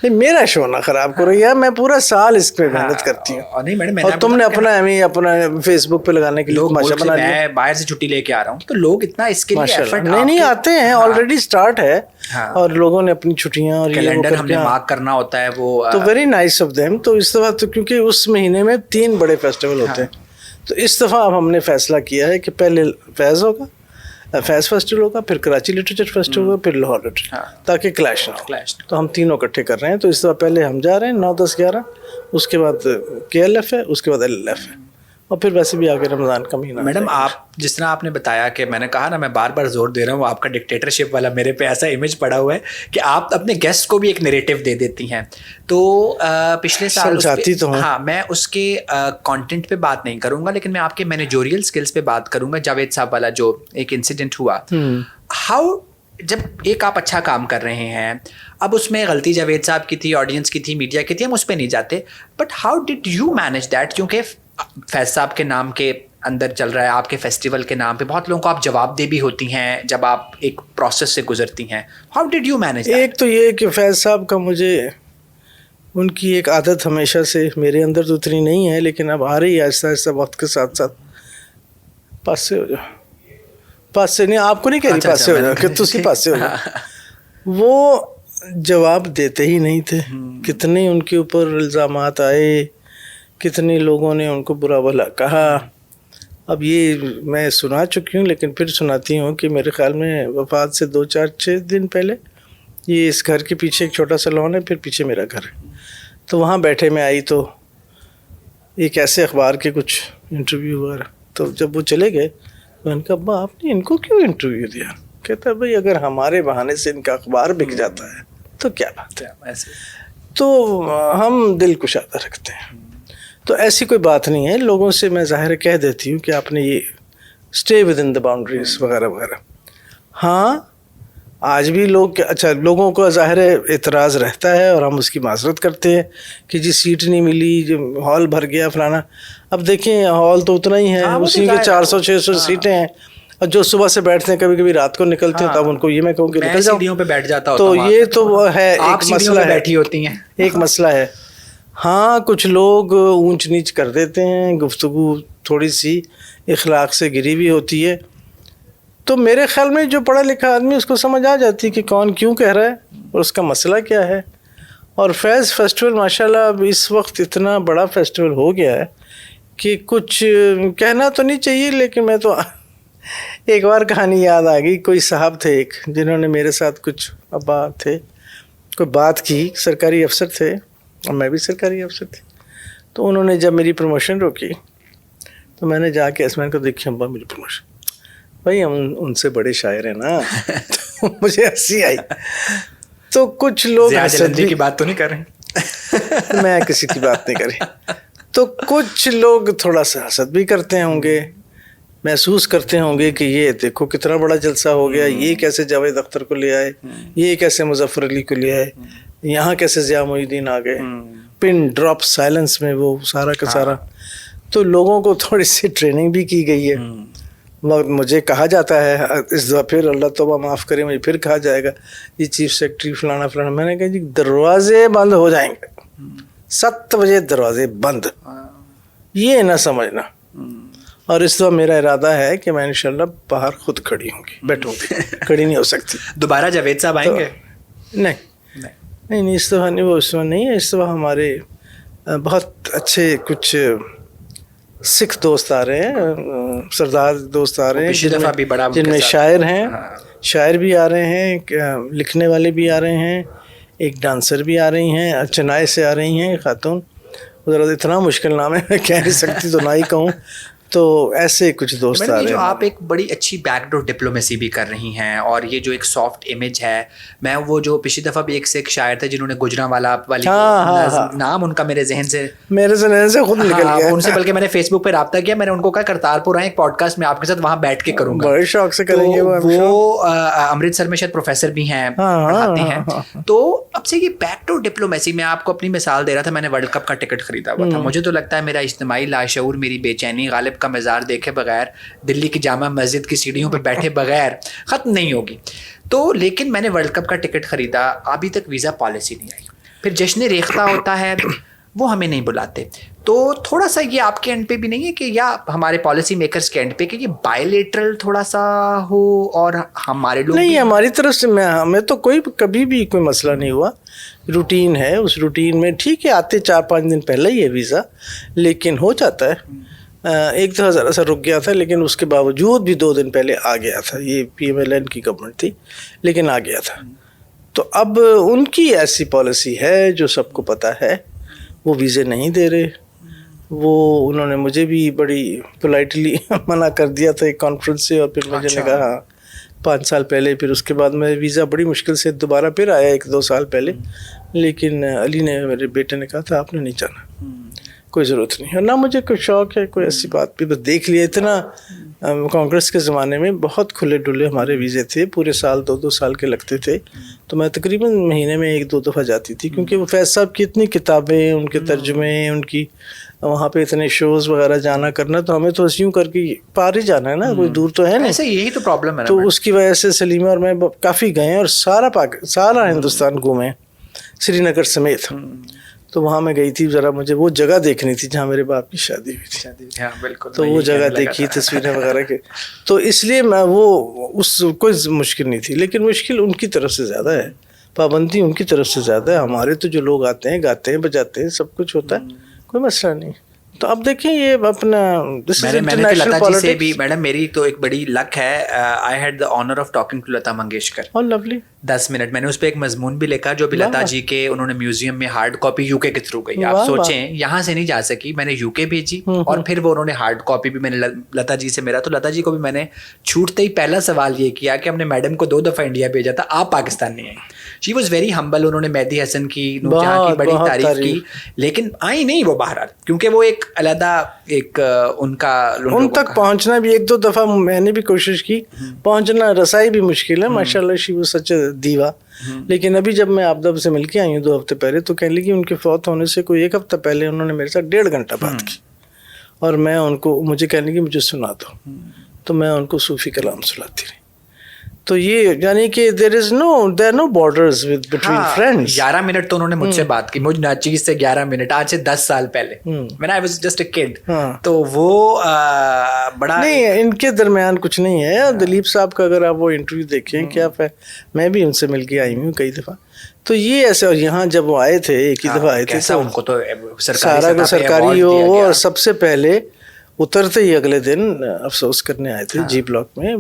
نہیں میرا شو نہ خراب کرو یار, میں پورا سال اس پہ محنت کرتی ہوں. نہیں میڈم, اور تم نے اپنا فیس بک پہ لگانے کے لیے تماشا بنا لیا. میں باہر سے چھٹی لے کے آ رہا ہوں تو لوگ اتنا اس کے لیے ایفرٹ نہیں آتے ہیں, آلریڈی اسٹارٹ ہے, اور لوگوں نے اپنی چھٹیاں اور کیلنڈر ہم نے مارک کرنا ہوتا ہے وہ, تو ویری نائس آف دیم. تو اس دفعہ تو کیونکہ اس مہینے میں 3 بڑے فیسٹیول ہوتے ہیں, تو اس دفعہ اب ہم نے فیصلہ کیا ہے کہ پہلے فیض ہوگا, فیض فیسٹیول ہوگا, پھر کراچی لٹریچر فیسٹیول ہوگا, پھر لاہور لٹریچر, تاکہ کلیش نہ ہو. تو ہم تینوں اکٹھے کر رہے ہیں. تو اس دفعہ پہلے ہم جا رہے ہیں 9, 10, 11, اس کے بعد KLF ہے, اس کے بعد LLF ہے, اور پھر ویسے بھی آگے رمضان کا مہینہ. میڈم آپ جس طرح آپ نے بتایا کہ میں نے کہا نا, میں بار بار زور دے رہا ہوں, آپ کا ڈکٹیٹرشپ والا میرے پہ ایسا امیج پڑا ہوا ہے کہ آپ اپنے گیسٹ کو بھی ایک نیریٹو دے دیتی ہیں. تو پچھلے سال ہاں میں اس کے کانٹینٹ پہ بات نہیں کروں گا, لیکن میں آپ کے مینیجوریل اسکلس پہ بات کروں گا. جاوید صاحب والا جو ایک انسیڈنٹ ہوا, ہاؤ جب ایک آپ اچھا کام کر رہے ہیں, اب اس میں غلطی جاوید صاحب کی تھی, آڈینس کی تھی, میڈیا کی تھی, ہم اس پہ نہیں جاتے, but how did you manage that, کیونکہ فیض صاحب کے نام کے اندر چل رہا ہے, آپ کے فیسٹیول کے نام پہ بہت لوگوں کو آپ جواب دے بھی ہوتی ہیں جب آپ ایک پروسیس سے گزرتی ہیں. How did you manage? ایک تو یہ کہ فیض صاحب کا مجھے ان کی ایک عادت ہمیشہ سے میرے اندر تو اتنی نہیں ہے, لیکن اب آ رہی ہے آہستہ آہستہ وقت کے ساتھ ساتھ, پاس سے ہو جاؤ, پاس سے نہیں, آپ کو نہیں کہہ رہی پاس سے ہو جاؤ, کہ تسی پاس سے ہو جاؤ. وہ جواب دیتے ہی نہیں تھے. کتنے ان کے اوپر الزامات آئے, کتنے لوگوں نے ان کو برا بھلا کہا. اب یہ میں سنا چکی ہوں, لیکن پھر سناتی ہوں کہ میرے خیال میں وفات سے 2, 4, 6 دن پہلے, یہ اس گھر کے پیچھے ایک چھوٹا سا لان ہے, پھر پیچھے میرا گھر ہے, تو وہاں بیٹھے میں آئی تو ایک ایسے اخبار کے کچھ انٹرویو وغیرہ, تو جب وہ چلے گئے میں نے کہا ابا آپ نے ان کو کیوں انٹرویو دیا؟ کہتا ہے بھائی اگر ہمارے بہانے سے ان کا اخبار بک جاتا ہے تو کیا بات ہے, تو ہم دل کشادہ رکھتے ہیں. تو ایسی کوئی بات نہیں ہے, لوگوں سے میں ظاہر کہہ دیتی ہوں کہ آپ نے یہ stay with in the boundaries وغیرہ وغیرہ. ہاں آج بھی لوگ, اچھا لوگوں کو ظاہر اعتراض رہتا ہے اور ہم اس کی معذرت کرتے ہیں کہ جی سیٹ نہیں ملی, جو ہال بھر گیا فلانا. اب دیکھیں ہال تو اتنا ہی ہے, اسی کے 400-600 سیٹیں ہیں, اور جو صبح سے بیٹھتے ہیں کبھی کبھی رات کو نکلتے ہیں, تب ان کو یہ میں کہوں کہ نکل جاؤ, سیڑھیوں پہ بیٹھ جاتا تو یہ تو ہے ایک مسئلہ ہے, بیٹھی ہوتی ہیں, ایک مسئلہ ہے. ہاں کچھ لوگ اونچ نیچ کر دیتے ہیں, گفتگو تھوڑی سی اخلاق سے گری بھی ہوتی ہے. تو میرے خیال میں جو پڑھا لکھا آدمی اس کو سمجھ آ جاتی ہے کہ کون کیوں کہہ رہا ہے اور اس کا مسئلہ کیا ہے. اور فیض فیسٹیول ماشاءاللہ اب اس وقت اتنا بڑا فیسٹیول ہو گیا ہے کہ کچھ کہنا تو نہیں چاہیے, لیکن میں تو ایک بار کہانی یاد آ گئی. کوئی صاحب تھے ایک, جنہوں نے میرے ساتھ کچھ ابا تھے, کوئی بات کی, سرکاری افسر تھے اور میں بھی سرکاری افسر تھی. تو انہوں نے جب میری پروموشن روکی تو میں نے جا کے اسمان کو دیکھی, ابا میری پروموشن, بھائی ہم ان سے بڑے شاعر ہیں نا. تو مجھے ہنسی آئی. تو کچھ لوگ جلندی کی بات تو نہیں کر رہے, میں کسی کی بات نہیں کری, تو کچھ لوگ تھوڑا سا حسد بھی کرتے ہوں گے, محسوس کرتے ہوں گے کہ یہ دیکھو کتنا بڑا جلسہ ہو گیا, یہ کیسے جاوید اختر کو لے آئے, یہ کیسے مظفر علی کو لے آئے, یہاں کیسے ضیاء محی الدین آ گئے, پن ڈراپ سائلنس میں وہ سارا کا سارا. تو لوگوں کو تھوڑی سی ٹریننگ بھی کی گئی ہے. مجھے کہا جاتا ہے اس دفعہ, پھر اللہ توبہ معاف کرے, مجھے پھر کہا جائے گا یہ چیف سیکرٹری فلانا فلانا. میں نے کہا جی دروازے بند ہو جائیں گے, 7 بجے دروازے بند, یہ نہ سمجھنا. اور اس دفعہ میرا ارادہ ہے کہ میں انشاءاللہ باہر خود کھڑی ہوں گی, بیٹھوں گی, کھڑی نہیں ہو سکتی. دوبارہ جاوید صاحب آئیں گے؟ نہیں اس دفعہ نہیں, وہ اس دفعہ نہیں ہے. اس دفعہ ہمارے بہت اچھے کچھ سکھ دوست آ رہے ہیں, سردار دوست آ رہے ہیں, جن میں شاعر ہیں, شاعر بھی آ رہے ہیں, لکھنے والے بھی آ رہے ہیں, ایک ڈانسر بھی آ رہی ہیں, چنائی سے آ رہی ہیں خاتون. ذرا اتنا مشکل نام ہے میں کہہ نہیں سکتی تو نہ ہی کہوں. تو ایسے کچھ دوست آ رہے ہیں. جو آپ ایک بڑی اچھی بیک ڈور ڈپلومیسی بھی کر رہی ہیں, اور یہ جو ایک سافٹ امیج ہے, میں وہ جو پچھلی دفعہ بھی ایک سکھ شاعر تھے جنہوں نے گجرانوالا والی, نام ان کا میرے ذہن سے خود نکل گیا, ان سے بلکہ میں نے فیس بک پہ رابطہ کیا, میں نے ان کو کہا کرتارپور آئیں, ایک پوڈ کاسٹ میں آپ کے ساتھ وہاں بیٹھ کے کروں گا. بڑے شوق سے کریں گے. وہ امرتسر میں شاید پروفیسر بھی ہیں, پڑھاتے ہیں. تو اب سے یہ بیک ڈور ڈپلومیسی, میں آپ کو اپنی مثال دے رہا تھا, میں نے ورلڈ کپ کا ٹکٹ خریدا ہوا تھا. مجھے تو لگتا ہے میرا اجتماعی لاشعور, میری بے چینی غالب کا مزار دیکھے بغیر, دلی کی جامع مسجد کی سیڑھیوں پہ بیٹھے بغیر ختم نہیں ہوگی. تو لیکن میں نے ورلڈ کپ کا ٹکٹ خریدا, ابھی تک ویزا پالیسی نہیں آئی. پھر جشن ریختہ ہوتا ہے, وہ ہمیں نہیں بلاتے. تو تھوڑا سا یہ آپ کے اینڈ پہ بھی نہیں ہے کہ, یا ہمارے پالیسی میکرز کے اینڈ پہ, کہ یہ بائیلیٹرل تھوڑا سا ہو, اور ہمارے لوگ نہیں, ہماری طرف سے ہمیں تو کبھی بھی کوئی مسئلہ نہیں ہوا. روٹین ہے, اس روٹین میں ٹھیک ہے آتے 4-5 دن پہلے ہی ہے ویزا, لیکن ہو جاتا ہے. ایک دفعہ ذرا سا رک گیا تھا, لیکن اس کے باوجود بھی 2 دن پہلے آ گیا تھا. یہ PMLN کی گورنمنٹ تھی, لیکن آ گیا تھا. تو اب ان کی ایسی پالیسی ہے جو سب کو پتہ ہے, وہ ویزے نہیں دے رہے. وہ انہوں نے مجھے بھی بڑی پولائٹلی منع کر دیا تھا ایک کانفرنس سے, اور پھر مجھے نے کہا 5 سال پہلے, پھر اس کے بعد میں ویزا بڑی مشکل سے دوبارہ پھر آیا 1-2 سال پہلے. لیکن علی نے, میرے بیٹے نے کہا تھا آپ نے نہیں جانا, کوئی ضرورت نہیں. اور نہ مجھے کوئی شوق ہے کوئی ایسی بات بھی, بس دیکھ لیا. اتنا کانگریس کے زمانے میں بہت کھلے ڈلے ہمارے ویزے تھے, پورے سال 2-2 سال کے لگتے تھے. تو میں تقریباً مہینے میں 1-2 دفعہ جاتی تھی, کیونکہ وہ فیض صاحب کی اتنی کتابیں, ان کے ترجمے, ان کی وہاں پہ اتنے شوز وغیرہ جانا کرنا, تو ہمیں تو یوں کر کے پار ہی جانا ہے نا, کوئی دور تو ہے نہیں. ایسے یہی تو پرابلم ہے. تو اس کی وجہ سے سلیمہ اور میں کافی گئے, اور سارا ہندوستان گھومے, سری نگر سمیت. تو وہاں میں گئی تھی, ذرا مجھے وہ جگہ دیکھنی تھی جہاں میرے باپ کی شادی ہوئی تھی. بالکل, تو وہ جگہ دیکھی, تصویریں وغیرہ کے, تو اس لیے میں وہ کوئی مشکل نہیں تھی. لیکن مشکل ان کی طرف سے زیادہ ہے, پابندی ان کی طرف سے زیادہ ہے. ہمارے تو جو لوگ آتے ہیں, گاتے ہیں, بجاتے ہیں, سب کچھ ہوتا ہے, کوئی مسئلہ نہیں. تو اب دیکھیں یہ اپنا میں نے لتا جی سے بھی, میڈم میری تو ایک بڑی لک ہے, I had the honour of talking to Lata Mangeshkar. Lovely 10 minute میں نے اس پہ ایک مضمون بھی لکھا, جو بھی لتا جی کے انہوں نے میوزیم میں ہارڈ کاپی UK کے تھرو گئی. آپ سوچیں یہاں سے نہیں جا سکی, میں نے UK بھیجی, اور پھر وہ انہوں نے ہارڈ کاپی بھی, میں نے لتا جی سے میرا, تو لتا جی کو بھی میں نے چھوٹتے ہی پہلا سوال یہ کیا کہ ہم نے میڈم کو 2 دفعہ انڈیا بھیجا تھا, آپ پاکستان نہیں آئی. She was very humble. انہوں نے مہدی حسن کی, نور جہاں کی بڑی تعریف کی, لیکن آئی نہیں وہ بہرحال, کیونکہ وہ ایک علیحدہ ایک ان تک پہنچنا بھی 1-2 دفعہ میں نے بھی کوشش کی, پہنچنا رسائی بھی مشکل ہے. ماشاء اللہ شی واز سچ اے دیوا. لیکن ابھی جب میں آبدب سے مل کے آئی ہوں 2 ہفتے پہلے, تو کہنے لگی ان کے فوت ہونے سے کوئی 1 ہفتہ پہلے انہوں نے میرے ساتھ 1.5 گھنٹہ بات کی, اور میں ان کو, مجھے کہنے لگی مجھے سنا دو, تو میں ان کو صوفی کلام سناتی رہی. تو یہ یعنی کہ there are no borders between friends. 11 minute تو انہوں نے مجھ سے بات کی, مجھ ناچیز سے 11 منٹ, آج سے 10 سال پہلے, when I was just a kid. تو وہ بڑا نہیں, ان کے درمیان کچھ نہیں ہے. دلیپ صاحب کا اگر آپ وہ انٹرویو دیکھیں, کیا میں بھی ان سے مل کے آئی ہوں کئی دفعہ. تو یہ ایسے, اور یہاں جب وہ آئے تھے, ایک ہی دفعہ آئے تھے, ان کو تو سارا کو سرکاری ہو, اور سب سے پہلے اترتے ہی اگلے دن افسوس کرنے آئے تھے جی بلاک میں,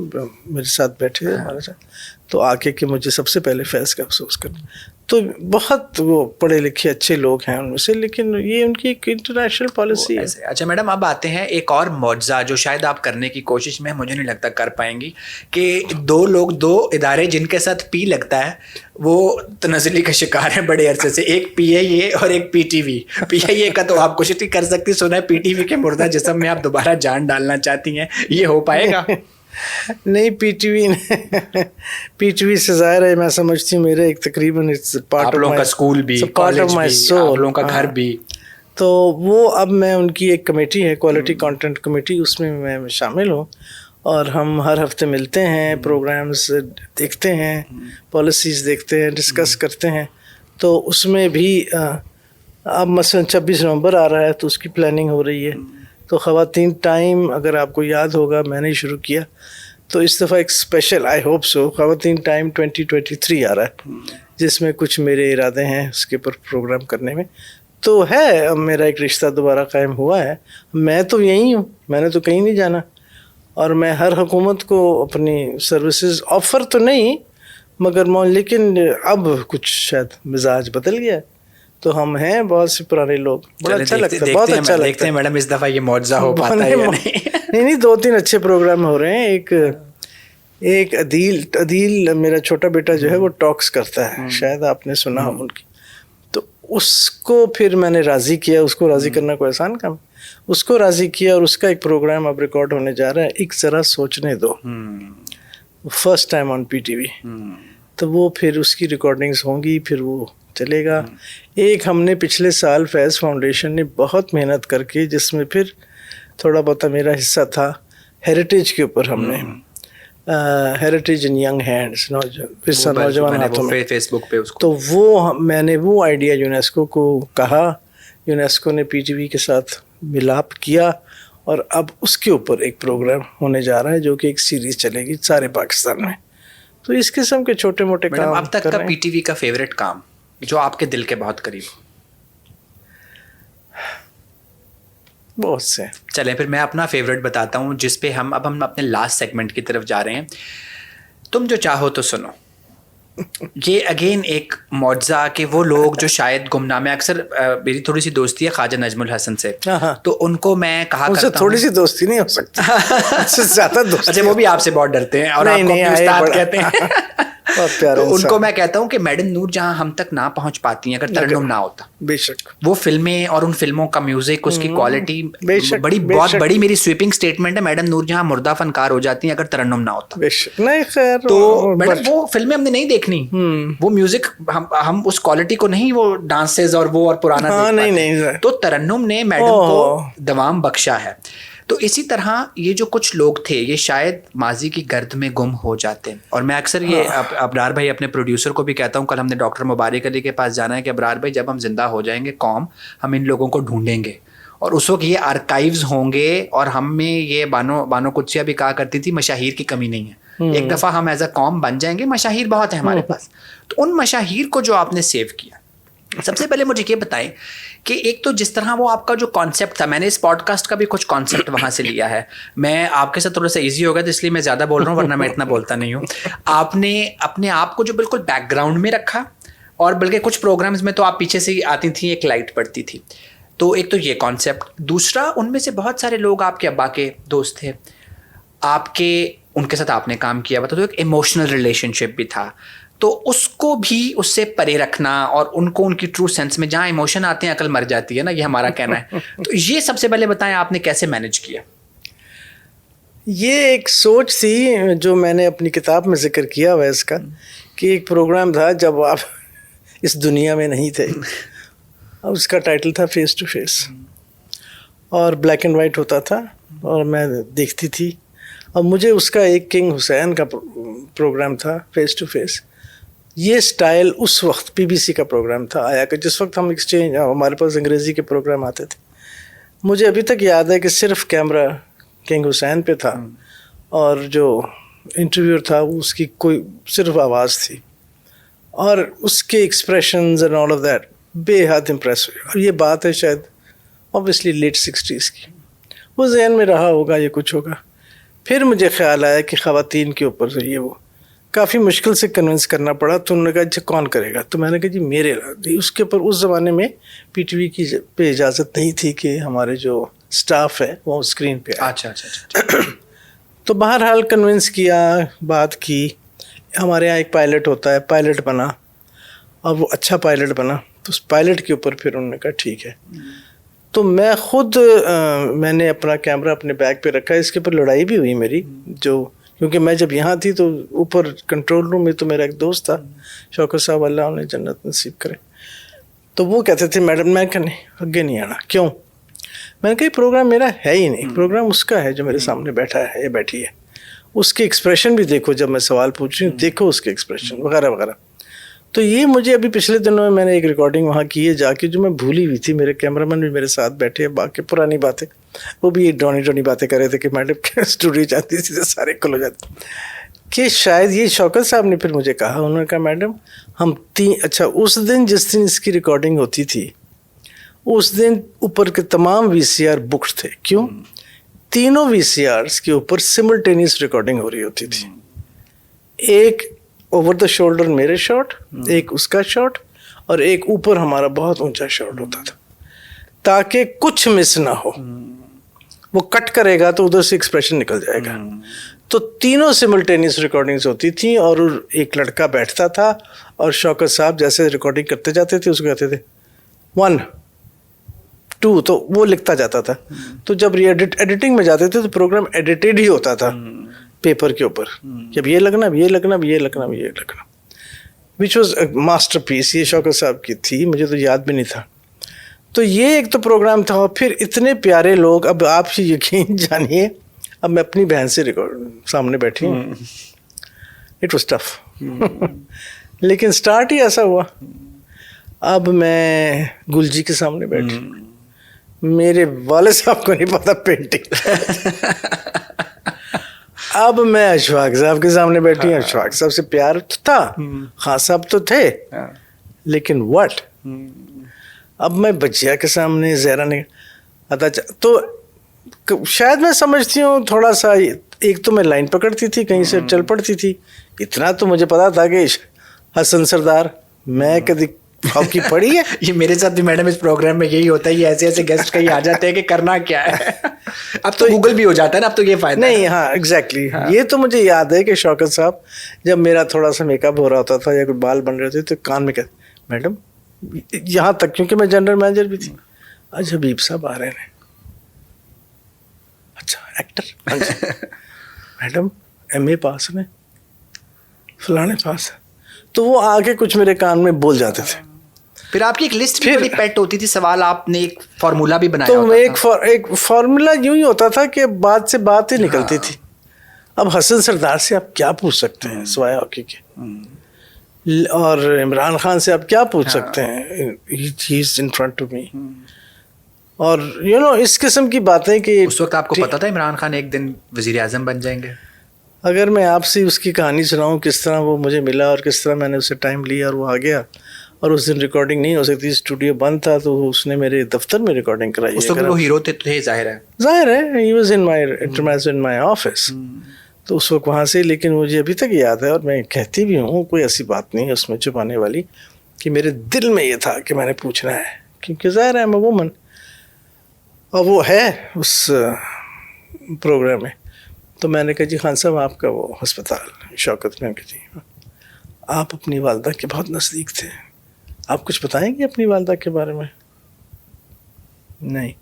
میرے ساتھ بیٹھے تھے ہمارے ساتھ, تو آ کے کہ مجھے سب سے پہلے فیض کا افسوس کرنا. تو بہت وہ پڑھے لکھے اچھے لوگ ہیں ان میں سے, لیکن یہ ان کی ایک انٹرنیشنل پالیسی ہے. اچھا میڈم, اب آتے ہیں ایک اور معجزہ جو شاید آپ کرنے کی کوشش میں, مجھے نہیں لگتا کر پائیں گی, کہ 2 ادارے جن کے ساتھ پی لگتا ہے وہ تنزلی کا شکار ہیں بڑے عرصے سے, ایک PIA اور ایک PTV. PIA کا تو آپ کوشش نہیں کر سکتی, سنا ہے PTV کے مردہ جسم میں آپ دوبارہ جان ڈالنا چاہتی ہیں, یہ ہو پائے گا؟ نہیں, PTV سے ظاہر ہے, میں سمجھتی ہوں میرے ایک تقریباً آپ لوگوں کا اسکول بھی, کالج بھی, آپ لوگوں کا گھر بھی. تو وہ اب میں ان کی ایک کمیٹی ہے, کوالٹی کانٹینٹ کمیٹی, اس میں میں شامل ہوں, اور ہم ہر ہفتے ملتے ہیں, پروگرامز دیکھتے ہیں, پالیسیز دیکھتے ہیں, ڈسکس کرتے ہیں. تو اس میں بھی اب مثلاً 26 نومبر آ رہا ہے, تو اس کی پلاننگ ہو رہی ہے. تو خواتین ٹائم اگر آپ کو یاد ہوگا میں نے شروع کیا, تو اس دفعہ ایک اسپیشل آئی ہوپ سو خواتین ٹائم 2023 آ رہا ہے, جس میں کچھ میرے ارادے ہیں اس کے اوپر پروگرام کرنے میں. تو ہے اب میرا ایک رشتہ دوبارہ قائم ہوا ہے. میں تو یہیں ہوں, میں نے تو کہیں نہیں جانا, اور میں ہر حکومت کو اپنی سروسز آفر تو نہیں مگر لیکن اب کچھ شاید مزاج بدل گیا ہے, تو ہم ہیں بہت سے پرانے لوگ, بڑا اچھا لگتا ہے, بہت اچھا لگتا ہے. دیکھتے ہیں میڈم اس دفعہ یہ معجزہ ہو پاتا ہے یا نہیں. نہیں 2-3 اچھے پروگرام ہو رہے ہیں. ایک عدیل میرا چھوٹا بیٹا جو ہے وہ ٹاکس کرتا ہے, شاید آپ نے سنا ہو ان کی, تو اس کو پھر میں نے راضی کیا. اس کو راضی کرنا کوئی آسان کام, اس کو راضی کیا, اور اس کا ایک پروگرام اب ریکارڈ ہونے جا رہا ہے, ایک ذرا سوچنے دو, فرسٹ ٹائم آن PTV. تو وہ پھر اس کی ریکارڈنگز ہوں گی, پھر وہ چلے گا. ایک ہم نے پچھلے سال فیض فاؤنڈیشن نے بہت محنت کر کے, جس میں پھر تھوڑا بہت میرا حصہ تھا, ہیریٹیج کے اوپر ہم نے ہیریٹیج ان ینگ ہینڈس, نوجوان ہاتھوں میں, فیس بک پہ اس کو, تو وہ میں نے وہ آئیڈیا یونیسکو کو کہا, یونیسکو نے PTV کے ساتھ ملاپ کیا, اور اب اس کے اوپر ایک پروگرام ہونے جا رہا ہے جو کہ ایک سیریز چلے گی سارے پاکستان میں. تو اس قسم کے چھوٹے موٹے کام. اب تک کا PTV کا فیوریٹ کام جو آپ کے دل کے بہت قریب ہو؟ بہت سے. چلیں پھر میں اپنا فیوریٹ بتاتا ہوں, جس پہ ہم اپنے لاسٹ سیگمنٹ کی طرف جا رہے ہیں. تم جو چاہو تو سنو. یہ اگین ایک معجزہ کہ وہ لوگ جو شاید گمنام, اکثر میری تھوڑی سی دوستی ہے خواجہ نجم الحسن سے, تو ان کو میں کہا کرتا ہوں, تھوڑی سی دوستی نہیں ہو سکتی, زیادہ دوستی. اچھا, وہ بھی آپ سے بہت ڈرتے ہیں اور آپ کو اپنے استاد کہتے ہیں. تو ان کو میں کہتا ہوں کہ میڈم نور جہاں ہم تک نہ پہنچ پاتی ہیں اگر ترنم نہ ہوتا, بے شک وہ فلمیں اور ان فلموں کا میوزک, اس کی کوالٹی بہت بڑی میری سویپنگ اسٹیٹمنٹ ہے, میڈم نور جہاں مردہ فنکار ہو جاتی ہیں اگر ترنم نہ ہوتا. بے شک. نہیں خیر, تو میڈم وہ فلمیں ہم نے نہیں دیکھنی, وہ میوزک ہم اس کوالٹی کو نہیں, وہ ڈانسز اور وہ اور پرانا نہیں, تو ترنم نے میڈم کو دوام بخشا ہے. تو اسی طرح یہ جو کچھ لوگ تھے یہ شاید ماضی کی گرد میں گم ہو جاتے ہیں. اور میں اکثر یہ ابرار بھائی اپنے پروڈیوسر کو بھی کہتا ہوں, کل ہم نے ڈاکٹر مبارک علی کے پاس جانا ہے کہ ابرار بھائی جب ہم زندہ ہو جائیں گے قوم, ہم ان لوگوں کو ڈھونڈیں گے, اور اس وقت یہ آرکائیوز ہوں گے, اور ہم میں یہ بانو قدسیہ بھی کہا کرتی تھی مشاہیر کی کمی نہیں ہے. ایک دفعہ ہم ایز اے قوم بن جائیں گے, مشاہیر بہت ہیں ہمارے پاس. تو ان مشاہیر کو جو آپ نے سیو کیا, سب سے پہلے مجھے یہ بتائیں کہ ایک تو جس طرح وہ آپ کا جو کانسیپٹ تھا, میں نے اس پوڈ کاسٹ کا بھی کچھ کانسیپٹ وہاں سے لیا ہے. میں آپ کے ساتھ تھوڑا سا ایزی ہو گیا تو اس لیے میں زیادہ بول رہا ہوں, ورنہ میں اتنا بولتا نہیں ہوں. آپ نے اپنے آپ کو جو بالکل بیک گراؤنڈ میں رکھا, اور بلکہ کچھ پروگرامز میں تو آپ پیچھے سے ہی آتی تھیں, ایک لائٹ پڑتی تھی. تو ایک تو یہ کانسیپٹ. دوسرا, ان میں سے بہت سارے لوگ آپ کے ابا کے دوست تھے, آپ کے ان کے ساتھ آپ نے کام کیا ہوا تھا, تو ایک ایموشنل ریلیشن شپ بھی تھا. تو اس کو بھی اس سے پرے رکھنا, اور ان کو ان کی ٹرو سینس میں, جہاں ایموشن آتے ہیں عقل مر جاتی ہے نا, یہ ہمارا کہنا ہے. تو یہ سب سے پہلے بتائیں آپ نے کیسے مینیج کیا؟ یہ ایک سوچ تھی جو میں نے اپنی کتاب میں ذکر کیا ہوا ہے اس کا, کہ ایک پروگرام تھا جب آپ اس دنیا میں نہیں تھے, اس کا ٹائٹل تھا فیس ٹو فیس, اور بلیک اینڈ وائٹ ہوتا تھا, اور میں دیکھتی تھی. اور مجھے اس کا ایک کنگ حسین کا پروگرام تھا فیس ٹو فیس. یہ سٹائل اس وقت BBC کا پروگرام تھا آیا کہ جس وقت ہم ایکسچینج, ہمارے پاس انگریزی کے پروگرام آتے تھے. مجھے ابھی تک یاد ہے کہ صرف کیمرہ کنگ حسین پہ تھا, اور جو انٹرویور تھا اس کی کوئی صرف آواز تھی, اور اس کے expressions and all of that بے حد امپریس ہوئی. اور یہ بات ہے شاید اوبیسلی لیٹ 60s کی, وہ ذہن میں رہا ہوگا یہ کچھ ہوگا. پھر مجھے خیال آیا کہ خواتین کے اوپر سے یہ وہ کافی مشکل سے کنونس کرنا پڑا. تو انہوں نے کہا اچھا کون کرے گا, تو میں نے کہا جی میرے. اس کے اوپر اس زمانے میں PTV کی پہ اجازت نہیں تھی کہ ہمارے جو اسٹاف ہے وہ اسکرین پہ آئے. اچھا. تو بہرحال کنونس کیا, بات کی. ہمارے یہاں ایک پائلٹ ہوتا ہے, پائلٹ بنا, اور وہ اچھا پائلٹ بنا. تو اس پائلٹ کے اوپر پھر انہوں نے کہا ٹھیک ہے. تو میں خود میں نے اپنا کیمرہ اپنے بیگ پہ رکھا. اس کے اوپر لڑائی بھی ہوئی میری, جو کیونکہ میں جب یہاں تھی تو اوپر کنٹرول روم میں تو میرا ایک دوست تھا شوکت صاحب, اللہ انہیں جنت نصیب کرے. تو وہ کہتے تھے میڈم, میں کہ نہیں آگے نہیں آنا. کیوں؟ میں نے کہا یہ پروگرام میرا ہے ہی نہیں, پروگرام اس کا ہے جو میرے سامنے بیٹھا ہے یا بیٹھی ہے. اس کے ایکسپریشن بھی دیکھو, جب میں سوال پوچھ رہی ہوں دیکھو اس کے ایکسپریشن وغیرہ وغیرہ. تو یہ مجھے ابھی پچھلے دنوں میں نے ایک ریکارڈنگ وہاں کی ہے جا کے, جو میں بھولی ہوئی تھی. میرے کیمرہ مین بھی میرے ساتھ بیٹھے, باقی پرانی باتیں. وہ بھی ایک ڈرونی باتیں کر رہے تھے کہ میڈم اسٹوڈیو جاتی تھی تو سارے کل ہو جاتے. کہ شاید یہ شوکت صاحب نے پھر مجھے کہا, انہوں نے کہا میڈم ہم اچھا اس دن جس دن اس کی ریکارڈنگ ہوتی تھی اس دن اوپر کے تمام VCR بکڈ تھے. کیوں؟ تینوں VCRs کے اوپر سملٹینیس ریکارڈنگ ہو رہی ہوتی تھی. ایک اوور دا شولڈر میرے شاٹ, ایک اس کا شاٹ, اور ایک اوپر ہمارا بہت اونچا شاٹ ہوتا تھا تاکہ کچھ مس نہ ہو. وہ کٹ کرے گا تو ادھر سے ایکسپریشن نکل جائے گا. تو تینوں سملٹینیس ریکارڈنگز ہوتی تھیں اور ایک لڑکا بیٹھتا تھا اور شوکت صاحب جیسے ریکارڈنگ کرتے جاتے تھے اس کو کہتے تھے 1 2 تو وہ لکھتا جاتا تھا. تو جب ایڈیٹنگ میں جاتے تھے تو پروگرام ایڈیٹڈ ہی ہوتا تھا پیپر کے اوپر, جب یہ لگنا یہ لگنا یہ لگنا یہ لگنا, وچ واز اے ماسٹر پیس. یہ شوکت صاحب کی تھی, مجھے تو یاد بھی نہیں تھا. تو یہ ایک تو پروگرام تھا, اور پھر اتنے پیارے لوگ. اب آپ یقین جانیے, اب میں اپنی بہن سے سامنے بیٹھی ہوں, اٹ واز ٹف لیکن اسٹارٹ ہی ایسا ہوا. اب میں گل جی کے سامنے بیٹھی, میرے والد صاحب کو نہیں پتا پینٹنگ. اب میں اشفاق صاحب کے سامنے بیٹھی ہوں. اشفاق صاحب سے پیار تھا, خان صاحب تو تھے, لیکن وٹ. اب میں بچیا کے سامنے زہرا نے تو شاید میں سمجھتی ہوں تھوڑا سا, ایک تو میں لائن پکڑتی تھی, کہیں سے چل پڑتی تھی. اتنا تو مجھے پتا تھا کہ حسن سردار میں کبھی ہاکی پڑھی ہے. یہ میرے ساتھ بھی میڈم اس پروگرام میں یہی ہوتا ہے, یہ ایسے ایسے گیسٹ کہیں آ جاتے ہیں کہ کرنا کیا ہے. اب تو گوگل بھی ہو جاتا ہے نا, اب تو یہ فائدہ نہیں. ہاں ایگزیکٹلی. یہ تو مجھے یاد ہے کہ شوکت صاحب جب میرا تھوڑا سا میک اپ ہو رہا ہوتا تھا یا کوئی بال بن رہے تھے تو کان میں کہتے میڈم, یہاں تک کیونکہ میں جنرل مینیجر بھی تھی, آج حبیب صاحب آ رہے ہیں. اچھا ایکٹر, میڈم MA پاس میں فلانے پاس. تو وہ آگے کچھ میرے کان میں بول جاتے تھے. پھر آپ کی ایک لسٹ بھی بڑی پیٹ ہوتی تھی, سوال آپ نے ایک فارمولا بھی بنایا تو ایک فارمولا یوں ہی ہوتا تھا کہ بات سے بات ہی نکلتی تھی. اب حسن سردار سے آپ کیا پوچھ سکتے ہیں سوائے ہاکی کے, اور عمران خان سے آپ کیا پوچھ سکتے ہیں, ہی از ان فرنٹ ٹو می. اور اس قسم کی باتیں کہ اس وقت آپ کو پتا تھا عمران خان ایک دن وزیر اعظم بن جائیں گے. اگر میں آپ سے اس کی کہانی سناؤں کس طرح وہ مجھے ملا اور کس طرح میں نے اسے ٹائم لیا اور وہ آ گیا, اور اس دن ریکارڈنگ نہیں ہو سکتی, اسٹوڈیو بند تھا, تو اس نے میرے دفتر میں ریکارڈنگ کرائی. اس وقت وہ ہیرو تھے, ظاہر ہے he was in my office. تو اس وقت وہاں سے, لیکن مجھے ابھی تک یاد ہے اور میں کہتی بھی ہوں, کوئی ایسی بات نہیں اس میں چھپانے والی, کہ میرے دل میں یہ تھا کہ میں نے پوچھنا ہے, کیونکہ ظاہر ہے میں وومن, اور وہ ہے اس پروگرام میں. تو میں نے کہا جی خان صاحب آپ کا وہ ہسپتال شوکت میں, جی آپ اپنی والدہ کے بہت نزدیک تھے, آپ کچھ بتائیں گے اپنی والدہ کے بارے میں؟ نہیں.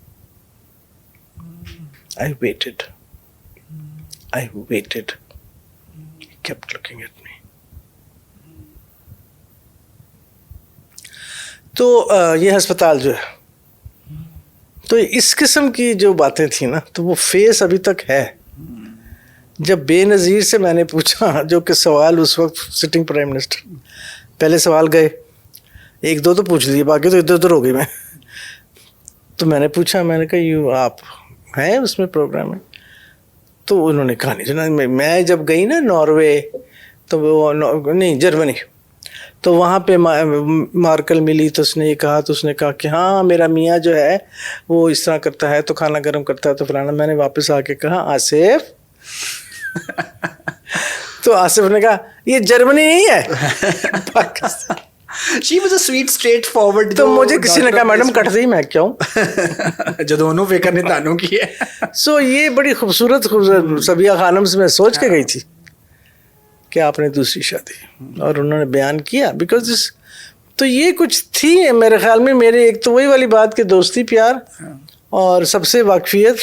I waited. He kept looking at me. تو یہ ہسپتال جو ہے, تو اس قسم کی جو باتیں تھیں نا, تو وہ فیس ابھی تک ہے. جب بے نظیر سے میں نے پوچھا, جو کہ سوال اس وقت سٹنگ پرائم منسٹر, پہلے سوال گئے, ایک دو تو پوچھ لیے, باقی تو ادھر ادھر ہو گئی میں. تو میں نے پوچھا, میں نے کہا آپ ہیں اس میں پروگرام میں؟ تو انہوں نے کہا نہیں جنا. میں جب گئی نا ناروے, تو وہ نہیں جرمنی, تو وہاں پہ مارکل ملی, تو اس نے یہ کہا, تو اس نے کہا کہ ہاں میرا میاں جو ہے وہ اس طرح کرتا ہے, تو کھانا گرم کرتا ہے, تو فلانا. میں نے واپس آ کے کہا آصف, تو آصف نے کہا یہ جرمنی نہیں ہے Pakistan. She was a sweet, straightforward. تو مجھے کسی نے کہا میڈم کٹ دی, میں کیا ہوں جو دونوں فکر نے تانوں کی ہے. سو یہ بڑی خوبصورت صبیہ خانم سے میں سوچ کے گئی تھی کہ آپ نے دوسری شادی, اور انہوں نے بیان کیا بیکاز تو یہ کچھ تھی میرے خیال میں. میرے ایک تو وہی والی بات کہ دوستی پیار اور سب سے واقفیت.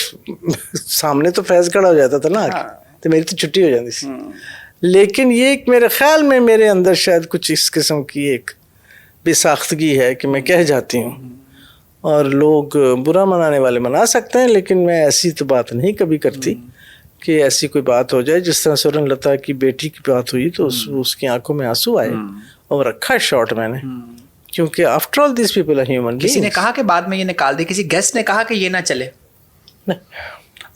سامنے تو فیض کھڑا ہو جاتا تھا نا, تو میری تو چھٹی ہو جاتی تھی. لیکن یہ ایک میرے خیال میں میرے اندر شاید کچھ اس قسم کی ایک بے ساختگی ہے کہ میں کہہ جاتی ہوں, اور لوگ برا منانے والے منا سکتے ہیں, لیکن میں ایسی تو بات نہیں کبھی کرتی کہ ایسی کوئی بات ہو جائے. جس طرح سورن لتا کی بیٹی کی بات ہوئی تو اس کی آنکھوں میں آنسو آئے, اور رکھا شارٹ میں نے, کیونکہ after all these people are human. کسی نے کہا کہ بعد میں یہ نکال دے, کسی گیسٹ نے کہا کہ یہ نہ چلے؟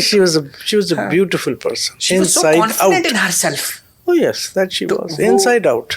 she was a beautiful person, she was so confident in herself. Oh yes, that she was inside out.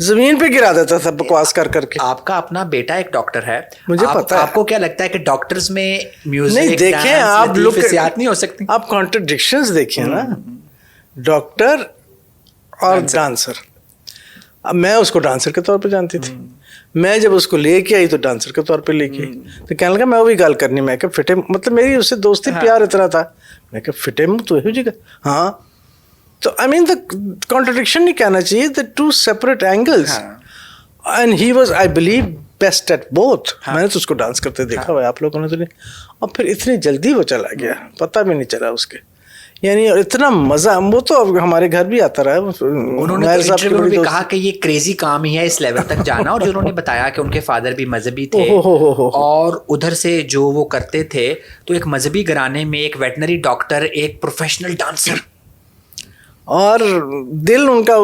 زمین پہ گرا دیتا تھا بکواس کر کر کے. آپ کا اپنا بیٹا ایک ڈاکٹر ہے, مجھے پتا ہے. آپ کو کیا لگتا ہے کہ ڈاکٹرز میں میوزک نہیں دیکھیں آپ لوگ نہیں ہو سکتی؟ آپ کانٹرڈکشنز دیکھیں نا, ڈاکٹر اور ڈانسر. اب میں اس کو ڈانسر کے طور پہ جانتی تھی, میں جب اس کو لے کے آئی تو ڈانسر کے طور پہ لے کے آئی, تو کہنے لگا میں وہی گال کرنی, میں کہ فٹے, مطلب میری اس سے دوستی پیار اتنا تھا, میں کہ فٹے منہ تو ہے جی کا ہاں. تو آئی مین دا کانٹرڈکشن نہیں کہنا چاہیے, the two separate angles, and he was I believe best at both. میں نے تو اس کو ڈانس کرتے دیکھا ہوا, آپ لوگوں نے تو نہیں. اور پھر اتنی جلدی وہ چلا گیا, پتہ بھی نہیں چلا اس کے, یعنی اور اتنا مزہ. وہ تو اب ہمارے گھر بھی آتا رہا. انہوں نے انٹرویو میں بھی کہا کہ یہ کریزی کام ہی ہے اس لیول تک جانا, اور جو انہوں نے بتایا کہ ان کے فادر بھی مذہبی تھے اور ادھر سے جو وہ کرتے تھے, تو ایک مذہبی گھرانے میں ایک ویٹنری ڈاکٹر, ایک پروفیشنل ڈانسر, اور دل ان کا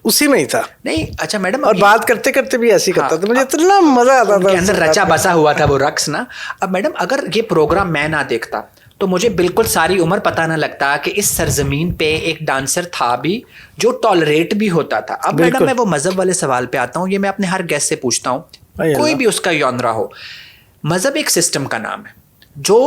اسی میں ہی تھا. نہیں اچھا میڈم, اور بات کرتے کرتے بھی ایسی کرتا تھا, مجھے اتنا مزہ آتا تھا, اندر رچا بسا ہوا تھا وہ رقص نا. اب میڈم اگر یہ پروگرام میں نہ دیکھتا تو مجھے بالکل ساری عمر پتہ نہ لگتا کہ اس سرزمین پہ ایک ڈانسر تھا بھی جو ٹالریٹ بھی ہوتا تھا. اب میڈم میں وہ مذہب والے سوال پہ آتا ہوں, یہ میں اپنے ہر گیسٹ سے پوچھتا ہوں, کوئی بھی اس کا یونرا ہو. مذہب ایک سسٹم کا نام ہے جو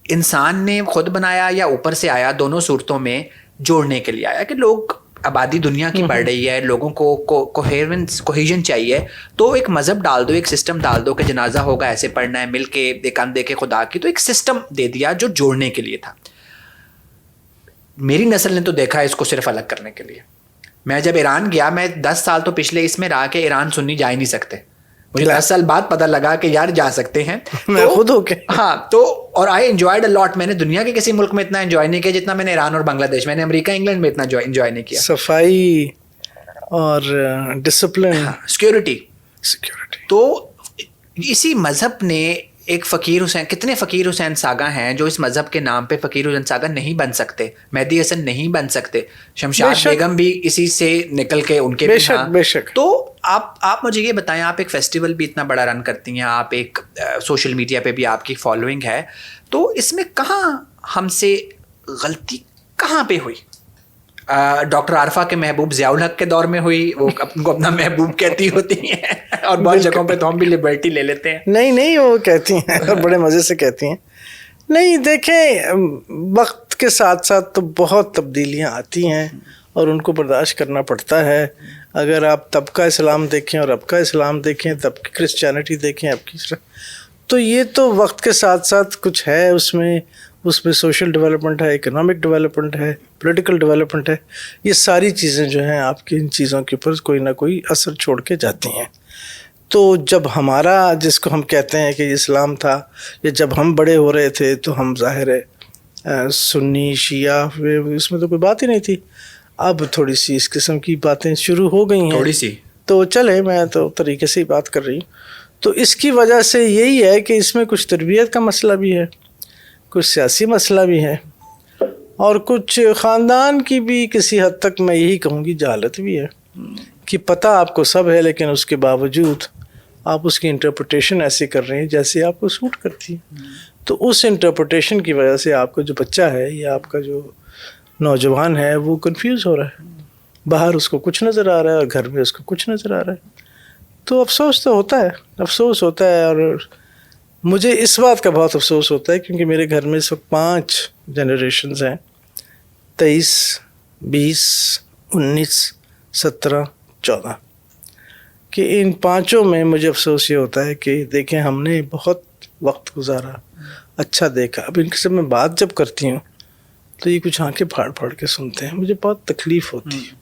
انسان نے خود بنایا یا اوپر سے آیا, دونوں صورتوں میں جوڑنے کے لیے آیا کہ لوگ, آبادی دنیا کی بڑھ رہی ہے, لوگوں کو کوہیژن چاہیے, تو ایک مذہب ڈال دو, ایک سسٹم ڈال دو کہ جنازہ ہوگا ایسے پڑھنا ہے, مل کے ایک اندے کے خدا کی, تو ایک سسٹم دے دیا جو جوڑنے کے لیے تھا. میری نسل نے تو دیکھا ہے اس کو صرف الگ کرنے کے لیے. میں جب ایران گیا, میں 10 سال تو پچھلے اس میں رہا کہ ایران سنی جا ہی نہیں سکتے. مجھے 10 سال بعد پتہ لگا کہ یار جا سکتے ہیں, میں خود ہو کے. ہاں تو, اور آئی انجوائڈ اے لاٹ. میں نے دنیا کے کسی ملک میں اتنا انجوائے نہیں کیا جتنا میں نے ایران اور بنگلہ دیش, میں نے امریکہ انگلینڈ میں اتنا انجوائے نہیں کیا. صفائی اور ڈسپلن, سیکیورٹی. تو اسی مذہب نے ایک فقیر حسین, کتنے فقیر حسین ساگا ہیں جو اس مذہب کے نام پہ فقیر حسین ساگا نہیں بن سکتے, مہدی حسن نہیں بن سکتے, شمشاد بیگم بھی اسی سے نکل کے ان کے بے شک. تو آپ مجھے یہ بتائیں, آپ ایک فیسٹیول بھی اتنا بڑا رن کرتی ہیں, آپ ایک سوشل میڈیا پہ بھی آپ کی فالوئنگ ہے, تو اس میں کہاں ہم سے غلطی کہاں پہ ہوئی؟ ڈاکٹر عارفہ کے محبوب ضیاء الحق کے دور میں ہوئی, وہ کو اپنا محبوب کہتی ہوتی ہیں, اور بعض جگہوں پہ تو ہم بھی لبرٹی لے لیتے ہیں. نہیں وہ کہتی ہیں, اور بڑے مزے سے کہتی ہیں. نہیں دیکھیں, وقت کے ساتھ ساتھ تو بہت تبدیلیاں آتی ہیں اور ان کو برداشت کرنا پڑتا ہے. اگر آپ تب کا اسلام دیکھیں اور اب کا اسلام دیکھیں, تب کی کرسچینٹی دیکھیں اب کی, تو یہ تو وقت کے ساتھ ساتھ کچھ ہے اس میں سوشل ڈیولپمنٹ ہے, اکنامک ڈیولپمنٹ ہے, پولیٹیکل ڈیولپمنٹ ہے. یہ ساری چیزیں جو ہیں آپ کی ان چیزوں کے اوپر کوئی نہ کوئی اثر چھوڑ کے جاتی ہیں. تو جب ہمارا, جس کو ہم کہتے ہیں کہ اسلام تھا, یا جب ہم بڑے ہو رہے تھے تو ہم ظاہر ہے سنی شیعہ, اس میں تو کوئی بات ہی نہیں تھی. اب تھوڑی سی اس قسم کی باتیں شروع ہو گئی ہیں, تھوڑی سی, تو چلے میں تو طریقے سے ہی بات کر رہی ہوں. تو اس کی وجہ سے یہی ہے کہ اس میں کچھ تربیت کا مسئلہ بھی ہے, کچھ سیاسی مسئلہ بھی ہے, اور کچھ خاندان کی بھی کسی حد تک میں یہی کہوں گی جہالت بھی ہے, کہ پتہ آپ کو سب ہے لیکن اس کے باوجود آپ اس کی انٹرپریٹیشن ایسی کر رہے ہیں جیسے آپ کو سوٹ کرتی ہے. تو اس انٹرپریٹیشن کی وجہ سے آپ کا جو بچہ ہے یا آپ کا جو نوجوان ہے وہ کنفیوز ہو رہا ہے. باہر اس کو کچھ نظر آ رہا ہے اور گھر میں اس کو کچھ نظر آ رہا ہے. تو افسوس تو ہوتا ہے, افسوس ہوتا ہے. اور مجھے اس بات کا بہت افسوس ہوتا ہے کیونکہ میرے گھر میں اس وقت 5 جنریشنز ہیں, 23, 20, 19, 17, 14, کہ ان 5 میں مجھے افسوس یہ ہوتا ہے کہ دیکھیں ہم نے بہت وقت گزارا, اچھا دیکھا. اب ان کے سب میں بات جب کرتی ہوں تو یہ کچھ آنکھیں پھاڑ پھاڑ کے سنتے ہیں, مجھے بہت تکلیف ہوتی ہے.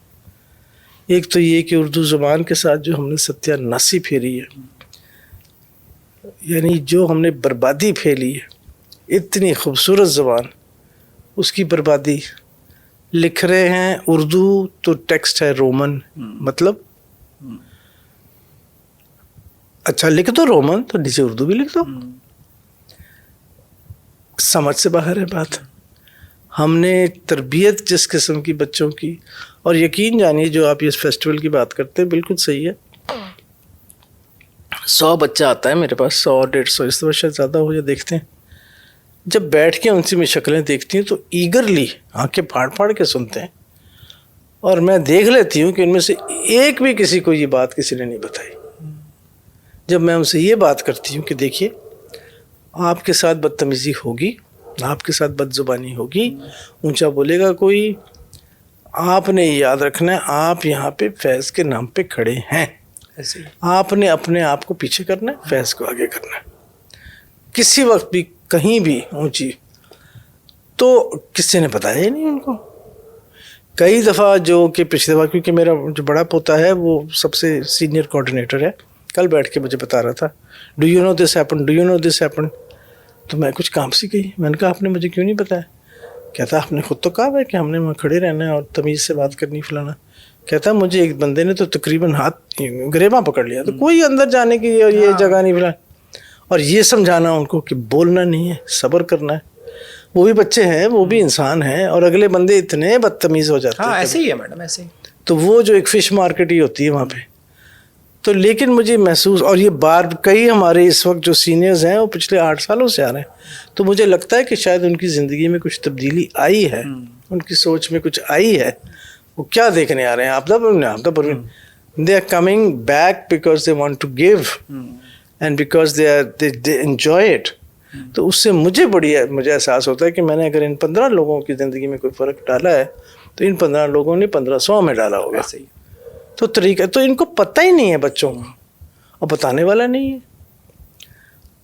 ایک تو یہ کہ اردو زبان کے ساتھ جو ہم نے ستیہ ناسی پھیری ہے, یعنی جو ہم نے بربادی پھیلی ہے, اتنی خوبصورت زبان, اس کی بربادی. لکھ رہے ہیں اردو تو ٹیکسٹ ہے رومن, مطلب اچھا لکھ دو رومن تو نیچے اردو بھی لکھ دو. سمجھ سے باہر ہے بات. ہم نے تربیت جس قسم کی بچوں کی, اور یقین جانیے جو آپ اس فیسٹیول کی بات کرتے ہیں بالکل صحیح ہے. 100 بچہ آتا ہے میرے پاس, 100 150 اس طرح شاید زیادہ ہو, یا دیکھتے ہیں جب بیٹھ کے ان سے میں شکلیں دیکھتی ہیں تو ایگرلی آنکھیں پھاڑ پھاڑ کے سنتے ہیں. اور میں دیکھ لیتی ہوں کہ ان میں سے ایک بھی کسی کو یہ بات کسی نے نہیں بتائی. جب میں ان سے یہ بات کرتی ہوں کہ دیکھیے آپ کے ساتھ بدتمیزی ہوگی, آپ کے ساتھ بد زبانی ہوگی, اونچا بولے گا کوئی, آپ نے یاد رکھنا ہے آپ یہاں پہ فیض کے نام پہ کھڑے ہیں, آپ نے اپنے آپ کو پیچھے کرنا ہے, فیض کو آگے کرنا ہے. کسی وقت بھی کہیں بھی اونچی تو کسی نے بتایا ہی نہیں ان کو. کئی دفعہ جو کہ پچھلے دفعہ, کیونکہ میرا جو بڑا پوتا ہے وہ سب سے سینئر کوآرڈینیٹر ہے, کل بیٹھ کے مجھے بتا رہا تھا do you know this happen, do you know this happen. تو میں کچھ کام سی گئی, میں نے کہا آپ نے مجھے کیوں نہیں بتایا؟ کہتا آپ نے خود تو کہا ہے کہ ہم نے وہاں کھڑے رہنا ہے اور تمیز سے بات کرنی فلانا. کہتا مجھے ایک بندے نے تو تقریباً ہاتھ گریباں پکڑ لیا, تو کوئی اندر جانے کی یہ جگہ نہیں فلانا. اور یہ سمجھانا ان کو کہ بولنا نہیں ہے, صبر کرنا ہے. وہ بھی بچے ہیں, وہ بھی انسان ہیں, اور اگلے بندے اتنے بدتمیز ہو جاتے ہیں. ایسے ہی ہے میڈم, ایسے ہی. تو وہ جو ایک فش مارکیٹ ہی ہوتی ہے وہاں پہ. تو لیکن مجھے محسوس, اور یہ کئی ہمارے اس وقت جو سینئرز ہیں وہ پچھلے 8 سالوں سے آ رہے ہیں, تو مجھے لگتا ہے کہ شاید ان کی زندگی میں کچھ تبدیلی آئی ہے, ان کی سوچ میں کچھ آئی ہے. وہ کیا دیکھنے آ رہے ہیں, آپ they are coming back because they want to give and because they enjoy it. تو اس سے مجھے احساس ہوتا ہے کہ میں نے اگر ان 15 لوگوں کی زندگی میں کوئی فرق ڈالا ہے تو ان 15 لوگوں نے 1500 میں ڈالا ہوگا. تو طریقہ تو ان کو پتہ ہی نہیں ہے بچوں کو, اور بتانے والا نہیں ہے.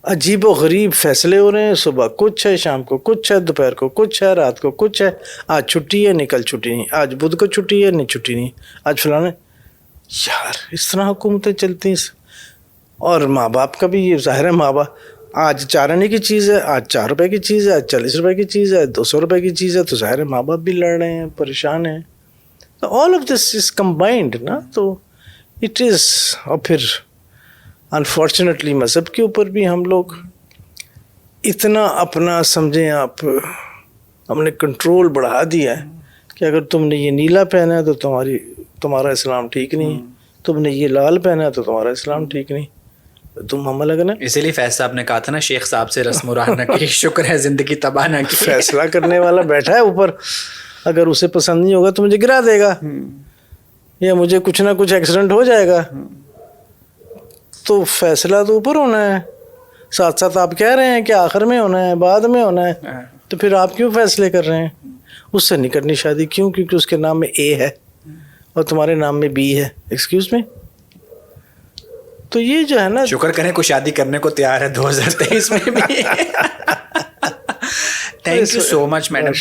عجیب و غریب فیصلے ہو رہے ہیں, صبح کچھ ہے, شام کو کچھ ہے, دوپہر کو کچھ ہے, رات کو کچھ ہے. آج چھٹی ہے, کل چھٹی نہیں, آج بدھ کو چھٹی ہے, نہیں چھٹی نہیں, آج فلانا. یار اس طرح حکومتیں چلتی ہیں. اور ماں باپ کا بھی یہ ظاہر ہے, ماں باپ آج 4 آنے کی چیز ہے, آج 4 روپے کی چیز ہے, آج 40 روپے کی چیز ہے, 200 روپے کی چیز ہے, تو ظاہر ہے ماں باپ بھی لڑ رہے ہیں, پریشان ہیں. تو all of this is combined نا, تو اٹ از. اور پھر انفارچونیٹلی مذہب کے اوپر بھی ہم لوگ اتنا اپنا سمجھیں آپ, ہم نے کنٹرول بڑھا دیا ہے کہ اگر تم نے یہ نیلا پہنا ہے تو تمہارا اسلام ٹھیک نہیں, تم نے یہ لال پہنا ہے تو تمہارا اسلام ٹھیک نہیں, تم ہم الگ نا. اسی لیے فیض صاحب نے کہا تھا نا, شیخ صاحب سے رسم و راہ نہ کی, شکر ہے زندگی تباہ نہ کی. فیصلہ کرنے والا بیٹھا ہے اوپر, اگر اسے پسند نہیں ہوگا تو مجھے گرا دے گا, یا مجھے کچھ نہ کچھ ایکسیڈنٹ ہو جائے گا. تو فیصلہ تو اوپر ہونا ہے, ساتھ ساتھ آپ کہہ رہے ہیں کہ آخر میں ہونا ہے, بعد میں ہونا ہے. تو پھر آپ کیوں فیصلے کر رہے ہیں؟ اس سے نہیں کرنی شادی. کیوں؟ کیونکہ اس کے نام میں اے ہے اور تمہارے نام میں بی ہے. Excuse me. تو یہ جو ہے نا, شکر کریں کوئی شادی کرنے کو تیار ہے 2023 میں بھی. Thank you so much madam.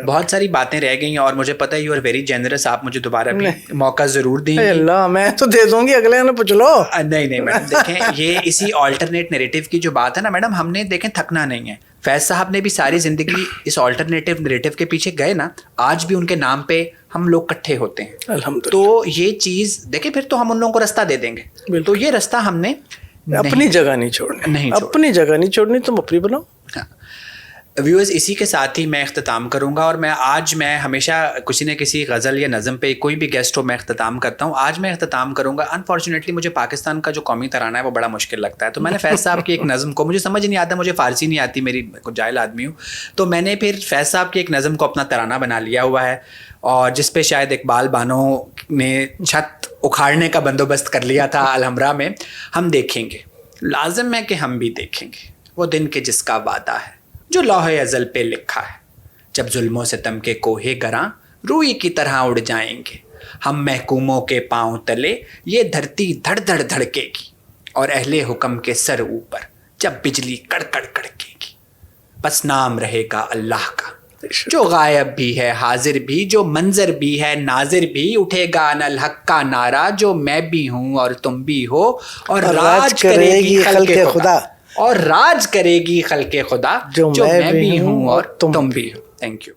بہت ساری باتیں رہ گئی ہیں, اور مجھے پتہ ہے یو آر ویری جنرس. آپ مجھے دوبارہ بھی موقع ضرور دیں گے. اللہ میں تو دے دوں گی, اگلے نے پوچھ لو. نہیں میڈم, دیکھیں یہ اسی آلٹرنیٹ نیریٹو کی جو بات ہے نا میڈم, ہم نے دیکھیں تھکنا نہیں ہے. فیض صاحب نے بھی ساری زندگی اس آلٹرنیٹو نیریٹو کے پیچھے گئے نا, آج بھی ان کے نام پہ ہم لوگ کٹھے ہوتے ہیں. الحمدللہ. تو یہ چیز دیکھیں, پھر تو ہم ان لوگوں کو رستہ دے دیں گے. تو یہ رستہ ہم نے اپنی جگہ نہیں چھوڑنی, اپنی جگہ نہیں چھوڑنی, تم اپنی بناؤ. ویورز, اسی کے ساتھ ہی میں اختتام کروں گا. اور میں ہمیشہ کسی نہ کسی غزل یا نظم پہ کوئی بھی گیسٹ ہو میں اختتام کرتا ہوں. آج میں اختتام کروں گا. انفارچونیٹلی مجھے پاکستان کا جو قومی ترانہ ہے وہ بڑا مشکل لگتا ہے. تو میں نے فیض صاحب کی ایک نظم کو, مجھے سمجھ نہیں آتا, مجھے فارسی نہیں آتی, میری جاہل آدمی ہوں, تو میں نے پھر فیض صاحب کی ایک نظم کو اپنا ترانہ بنا لیا ہوا ہے, اور جس پہ شاید اقبال بانو نے چھت اکھاڑنے کا بندوبست کر لیا تھا الحمرا میں. ہم دیکھیں گے, لازم ہے کہ ہم بھی دیکھیں گے وہ دن کے جس کا وعدہ ہے, جو لوح ازل پہ لکھا ہے. جب ظلم و ستم کے کوہے گراں روئی کی طرح اڑ جائیں گے ہم محکوموں کے پاؤں تلے, یہ دھرتی دھڑ دھڑ دھڑکے گی, اور اہل حکم کے سر اوپر جب بجلی کڑ کڑ کڑکے گی. بس نام رہے گا اللہ کا, جو غائب بھی ہے حاضر بھی, جو منظر بھی ہے ناظر بھی. اٹھے گا انالحق کا نعرہ, جو میں بھی ہوں اور تم بھی ہو, اور راج کرے گی خلق خدا, اور راج کرے گی خلق خدا, جو میں بھی ہوں اور تم بھی ہو. Thank you.